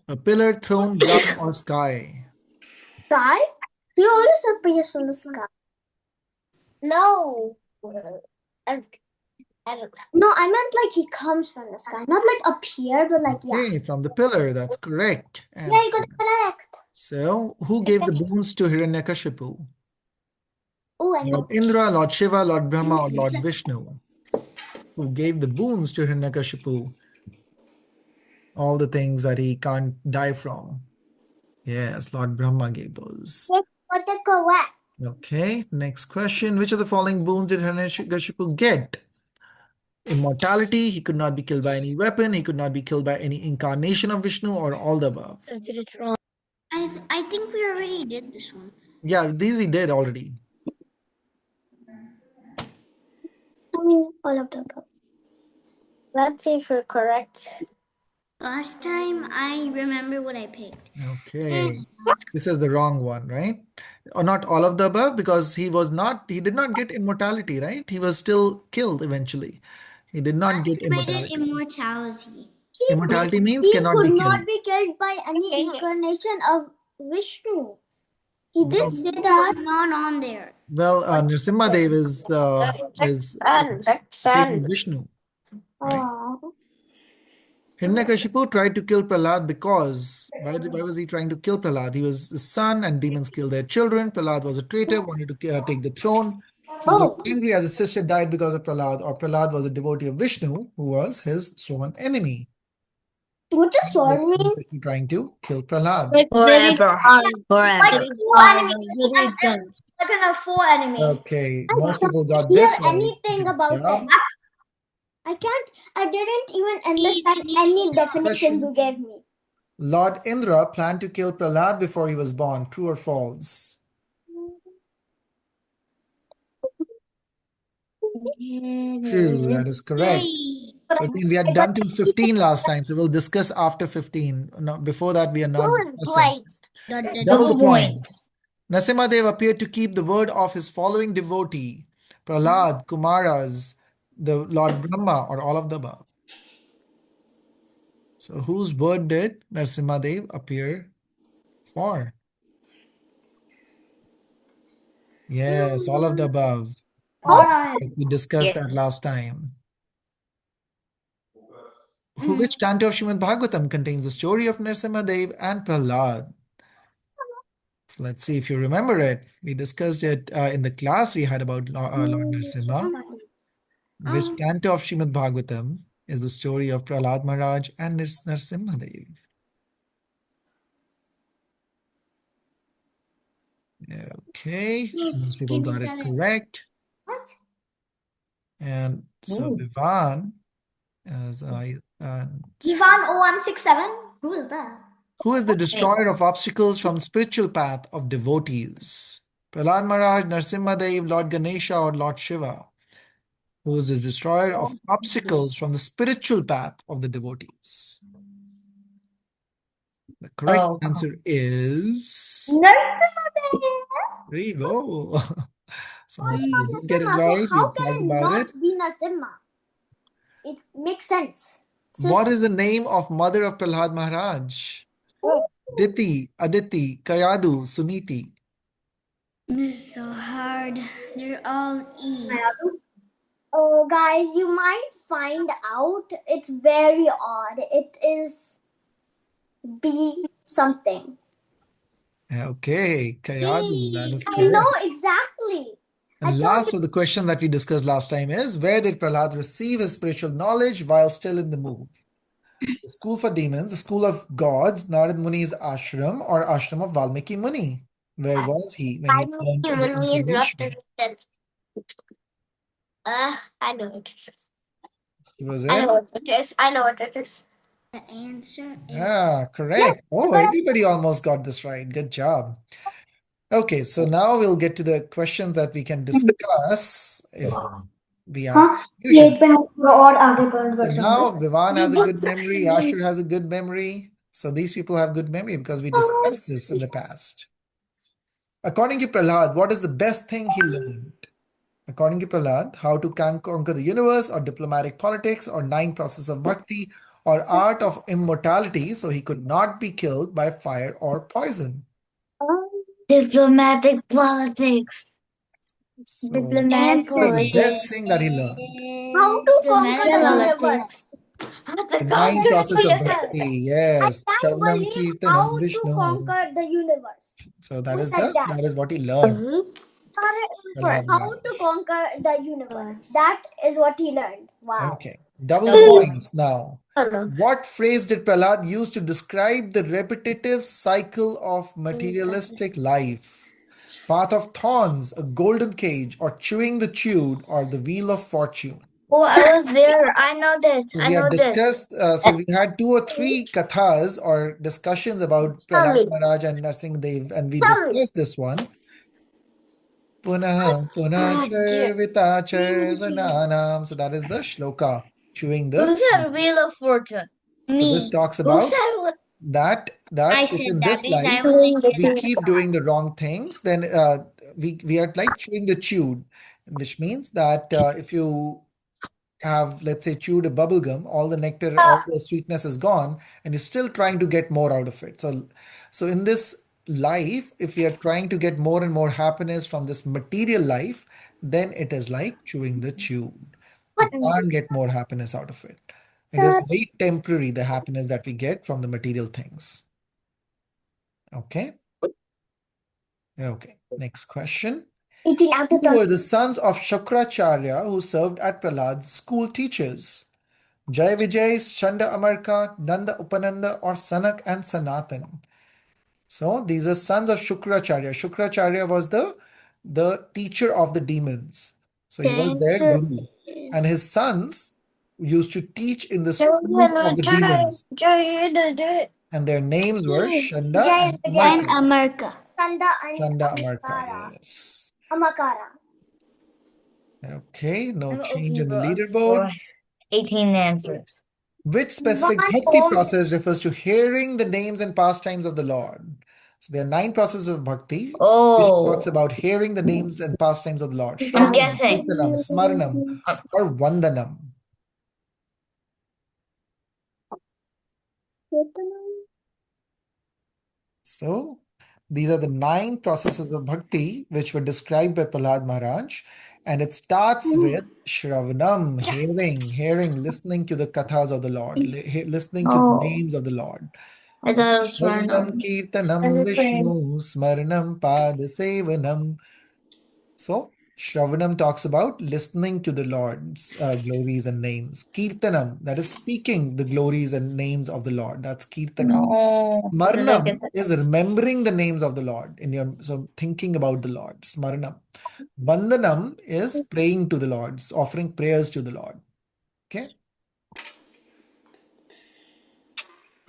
a pillar, throne, ground, or sky. Sky? He always appears from the sky. No. I, I don't know. No, I meant like he comes from the sky. Not like appear, but like, yeah. Okay, from the pillar. That's correct Yeah, you got answer. it correct. So, who gave the boons to Hiranyakashipu? Oh, I Lord know. Indra, Lord Shiva, Lord Brahma, or Lord Vishnu? Who gave the boons to Hiranyakashipu? All the things that he can't die from. Yes, Lord Brahma gave those. Yes, got it correct. Okay, next question. Which of the following boons did Hiranyakashipu get? Immortality, he could not be killed by any weapon, he could not be killed by any incarnation of Vishnu, or all the above. Did it wrong. I think we already did this one. Yeah, these we did already. I mean, all of the above. Let's see if we're correct. Last time I remember what I picked. Okay. This is the wrong one, right? Or not all of the above, because he did not get immortality, right? He was still killed eventually. He did not Last get time I did immortality. immortality. Immortality means He cannot could be not killed. be killed by any incarnation of Vishnu. He Well, did say that. Not on there. well, Nrsimha Dev is same as Vishnu, right? Oh. Hiranyakashipu tried to kill Prahlad because why was he trying to kill Prahlad? He was his son, and demons killed their children. Prahlad was a traitor, wanted to take the throne. He got angry as his sister died because of Prahlad, or Prahlad was a devotee of Vishnu, who was his sworn enemy. What does sword mean? Trying to kill Prahlad. Like very Forever. Like Forever. a full enemy. very dense. Like a full enemy. Okay, I most people can't got hear this right. anything Good about job. it. I didn't even understand any definition Question. you gave me. Lord Indra planned to kill Prahlad before he was born. True or false? True, that is correct. Yay! So I think we had done till 15 last time, so we'll discuss after 15. No, before that, we are not discussing. Double the Double point. points. Narasimhadev appeared to keep the word of his following devotee, Prahlad, Kumaras, the Lord Brahma, or all of the above. So whose word did Narasimhadev appear for? Yes, all of the above. All right. Like we discussed Yes. that last time. Which canto of Srimad Bhagavatam contains the story of Nrsimhadev and Prahlad? So let's see if you remember it. We discussed it in the class we had about Lord Nrsimha. Which canto of Srimad Bhagavatam is the story of Prahlad Maharaj and Nrsimhadev? Okay, most people got it correct. What? And so Ooh. Vivan, as Ivan OM67? Who is that? who is the destroyer of obstacles from spiritual path of devotees? Prahlad Maharaj, Nrsimhadev, Lord Ganesha, or Lord Shiva? Who is the destroyer of obstacles from the spiritual path of the devotees? The correct Oh, answer is there you go. So Oh, most it's people not did get it Narsimha. So right. how We can talked it about it. not be Narsimha? It makes sense. What is the name of mother of Prahlad Maharaj? Diti, Aditi, Kayadu, Suniti. This is so hard. They're all E. Oh, guys, you might find out it's very odd. It is B something. Okay, Kayadu, that is I know correct. exactly. I And told last you. of the question that we discussed last time is where did Prahlad receive his spiritual knowledge while still in the move? The school for demons, the school of gods, Narad Muni's ashram, or ashram of Valmiki Muni. Where was he when he I mean, learned the when we lost information? it. I know what it is. He was I know in? what it is. I know what it is. The answer is Ah, Yes, correct. I Oh, got it. everybody almost got this right. Good job. Okay, so now we'll get to the questions that we can discuss if we have हाँ ये confusion. पे हम और आगे बढ़ So जाएंगे. now Vivan has a This good memory, Ashur has a good memory. So these people have good memory because we discussed this in the past. According to Prahlad, what is the best thing he learned? According to Prahlad, how to conquer the universe, or diplomatic politics, or nine process of bhakti, or art of immortality, so he could not be killed by fire or poison. diplomatic politics. So, Diplomatic what is the best politics. thing that he learned? how to conquer Diplomatic the politics. universe. How to The nine conquer the process of universe. bhakti. I Yes, can't Shravanam, believe Kirtanam, how to Vishnu. conquer the universe. So Who said that? that is what he learned. Prahlad How Maharaj. to conquer the universe. That is what he learned. Wow. Okay, double Double point. points now. What phrase did Prahlad use to describe the repetitive cycle of materialistic life? Path of thorns, a golden cage, or chewing the chewed, or the wheel of fortune? Oh, I was there. I know this. So I we know had this. discussed, so we had two or three kathas or discussions about Tell Prahlad me. Maharaj and Narsingh Dev, and we Tell me. discussed this one. Punah punah Oh, dear. charvita charvananam. So that is the shloka, chewing Who the. said Wheel of Fortune? So this me. talks Who about said I that if said in that this because life I was The we there. same. keep doing the wrong things, then we are like chewing the chewed, which means that if you have, let's say, chewed a bubble gum, all the nectar, all the sweetness is gone, and you're still trying to get more out of it. So in this life, if we are trying to get more and more happiness from this material life, then it is like chewing the chewed. We can't get more happiness out of it. It is very temporary, the happiness that we get from the material things. Okay. Okay. Next question. 18 out of Who 30. were the sons of Shukracharya who served at Prahlad's school teachers? Jai Vijay, Chanda Amarka, Nanda Upananda, or Sanak and Sanatan. So these are sons of Shukracharya. Shukracharya was the teacher of the demons. So The he was their answer guru. And is his sons used to teach in the Jai schools of the demons. Jai And their names were Shanda Jai and Vijay, and Amarka. America. Chanda, and Chanda Amarka, Amakara. yes. Amakara. Okay, no I'm change okay, in the bro. Score leaderboard. 18 answers. Which specific One bhakti Om. process refers to hearing the names and pastimes of the Lord? So there are nine processes of bhakti, which talks Oh, about hearing the names and pastimes of the Lord. I'm Shravanam, guessing. Kirtanam, Smaranam, Uh, or Vandanam. So These are the 9 processes of bhakti which were described by Prahlad Maharaj. And it starts with Shravanam, hearing, listening to the kathas of the Lord, listening to the Oh, names of the Lord. I So, thought it was Shravanam, random. Kirtanam, Vishnu, Smaranam, Padasevanam. So, Shravanam talks about listening to the Lord's glories and names. Kirtanam, that is speaking the glories and names of the Lord. That's Kirtanam. No, where did I Smaranam get that? is remembering the names of the Lord in your, so thinking about the Lord. Smaranam. Vandanam is praying to the Lord, offering prayers to the Lord. Okay.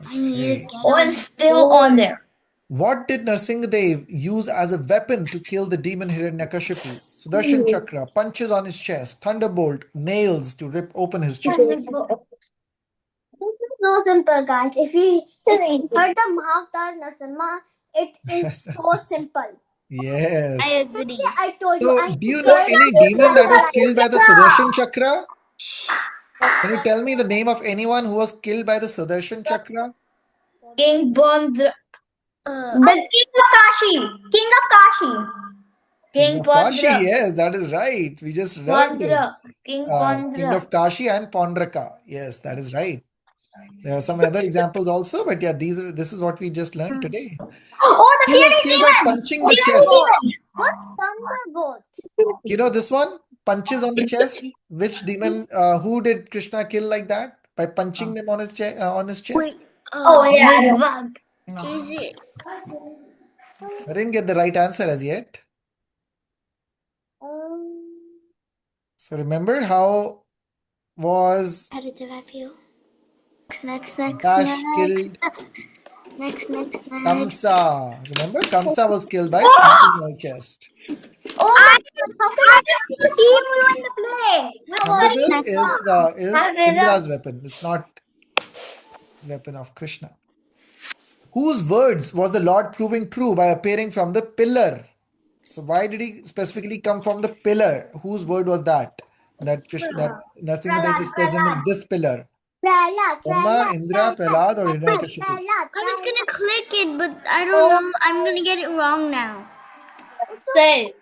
I need to Okay. get Oh, on it's the still on board. there. What did Narsingadev use as a weapon to kill the demon Hiranyakashipu? Sudarshan Chakra, punches on his chest, thunderbolt, nails to rip open his chest. This is so simple, guys. If you heard the Mahavatar Narasimha, it is so simple. I Yes. agree. I told you, So, I do you know heard any demon that was killed by the Sudarshan Chakra? Can you tell me the name of anyone who was killed by the Sudarshan Chakra? King Paundaraka. The king of Kashi. King of Kashi. King King of Kashi, Paundaraka. yes, that is right. We just learned it. Paundaraka. King King Paundaraka. of Kashi and Paundaraka. Yes, that is right. There are some other examples also, but yeah, this is what we just learned today. Oh, the He was fiery killed by demon. punching the Fiery chest. demon. what's Thunderbolt? You know this one? Punches on the chest. Which demon, who did Krishna kill like that? By punching them on his Wait, chest? Oh yeah. I know. Vidvag. No. is it? I didn't get the right answer as yet. So remember how was Competitive, I feel. Dash killed Next. Kamsa? Remember, Kamsa was killed by punching on his chest. Oh I my god, how can I I didn't see you in the play. With Thunderbolt flying Next. is Have it up. Indra's weapon. It's not weapon of Krishna. Whose words was the Lord proving true by appearing from the pillar? So why did he specifically come from the pillar? Whose word was that? That Narasimhadev is present in this pillar. Prahlad, Brahma, Prahlad, Indra, Prahlad, Prahlad, or Prahlad, Hiranyakashipu? Prahlad, I was gonna Prahlad. click it, but I don't Oh, know. I'm gonna get it wrong now. It's so say.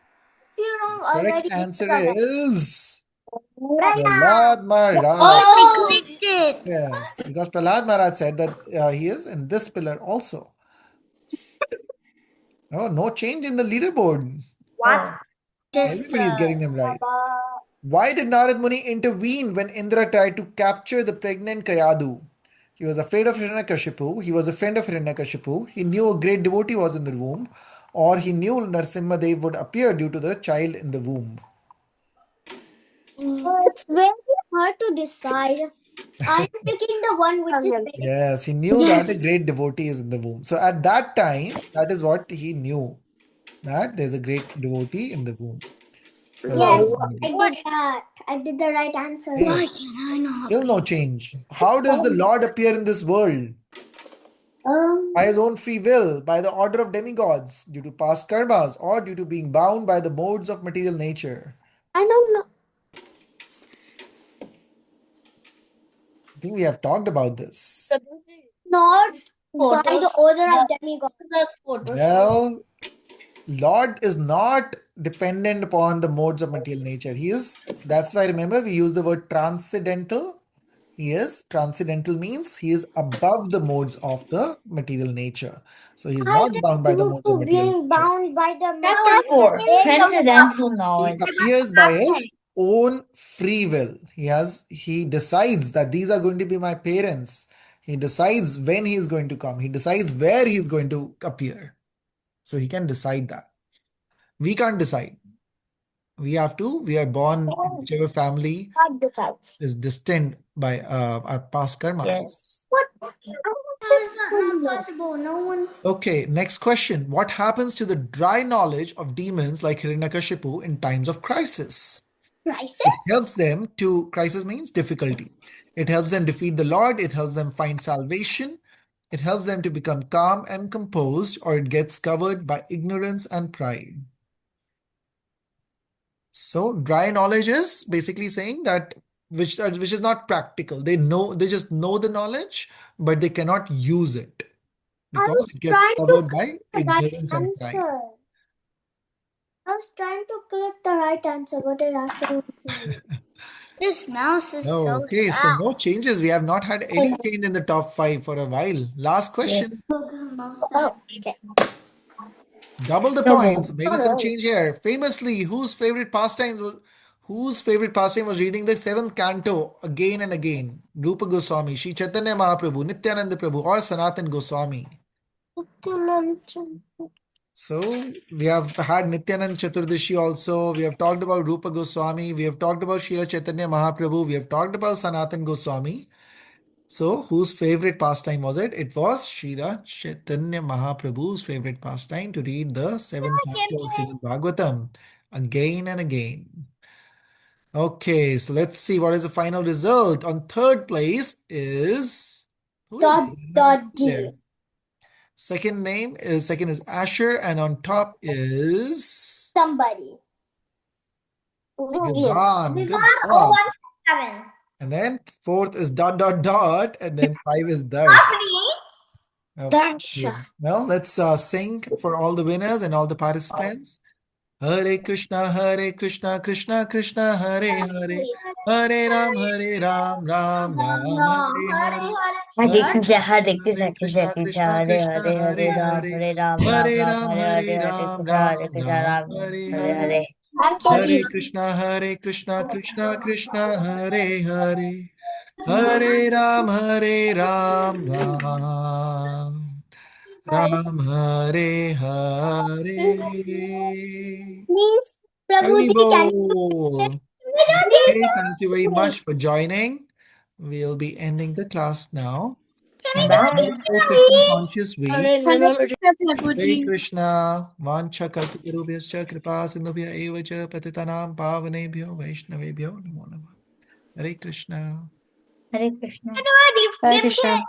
wrong Correct already. answer is Prahlad. Prahlad Maharaj. I Oh, clicked it. Yes, because Prahlad Maharaj said that he is in this pillar also. Oh, no change in the leaderboard. What? Just Everybody is getting them right. Why did Narad Muni intervene when Indra tried to capture the pregnant Kayadu? He was afraid of Hiranyakashipu. He was a friend of Hiranyakashipu. He knew a great devotee was in the womb, or he knew Narsimhadev would appear due to the child in the womb. It's very hard to decide. I'm picking the one which is very Yes, he knew that a yes. great devotee is in the womb. So at that time, that is what he knew, that there's a great devotee in the womb. yes, Prahlad is going to I be. did that. I did the right answer. Why Okay, can I not still no be? change. How does the Lord appear in this world? Um, By his own free will, by the order of demigods, due to past karmas, or due to being bound by the modes of material nature. I don't know. I think we have talked about this. Not by the Photoshop. order of demigod. That Photoshop. Well, Lord is not dependent upon the modes of material nature. That's why remember we use the word transcendental. He is transcendental means he is above the modes of the material nature. So he is I not just bound by the used modes of to material being nature. bound by the Chapter 4. age of the Transcendental He knowledge. appears by his own free will. He decides that these are going to be my parents. He decides when he is going to come. He decides where he is going to appear. So he can decide that. We can't decide. We are born in whichever family God decides. is destined by our past karmas. Yes. What? How is that not possible? No one's. Okay, next question. What happens to the dry knowledge of demons like Hiranyakashipu in times of crisis? It Crisis? helps them to, crisis means difficulty. It helps them defeat the Lord. It helps them find salvation. It helps them to become calm and composed, or it gets covered by ignorance and pride. So dry knowledge is basically saying that which is not practical. They just know the knowledge, but they cannot use it. because it gets covered by ignorance and pride. I was trying to click the right answer, but it accidentally. This mouse is so Okay, so sad. no changes. We have not had any change in the top five for a while. Last question. Oh, okay. Double the No, points. Maybe some change here. Famously, whose favorite pastime was reading the seventh canto again and again? Rupa Goswami, Sri Chaitanya Mahaprabhu, Nityananda Prabhu, or Sanatan Goswami? So we have had Nityanand Chaturdashi also. We have talked about Rupa Goswami. We have talked about Srila Chaitanya Mahaprabhu. We have talked about Sanatan Goswami. So whose favorite pastime was it? It was Srila Chaitanya Mahaprabhu's favorite pastime to read the seventh canto of Srimad Bhagavatam again and again. Okay, so let's see what is the final result. On third place is who is Dot there? I have a dot name there. D. Second is Asher, and on top is Somebody. Vivian. Vivan. Good Vivan job. 0167. And then fourth is dot dot dot, and then five is Darsh. Not me. Okay. Well, let's sing for all the winners and all the participants. Hare Krishna, Krishna Krishna, Hare Hare, Hare Ram, Ram Ram, Hare Hare. Hare Hare Krishna, Hare Hare Krishna, Krishna Krishna, Krishna, Krishna Hare Krishna, Hare, Hare Hare, Hare Ram, Ram Hare Ram, Ram, Hare Hare Hare, Hare Ram, Krishna, Hare Ram Krishna, Ram, Ram, Hare Hare Hare. Hare. Actually, Hare Krishna, Krishna Krishna, Hare Hare, Hare Ram, Ram Hare Hare. please, Prabhuji, can Haribol. you Okay, thank you very me? much for joining. We'll be ending the class now. Have a Bye. wonderful Krishna conscious week. Hare Krishna, Hare Prabhuji. Krishna. Vancha kalpatarubhyascha kripa sindhubhya eva cha patitanam pavanebhyo vaishnavebhyo namo namah. Hare Krishna. Hare Krishna. You know what? Hare Give Krishna.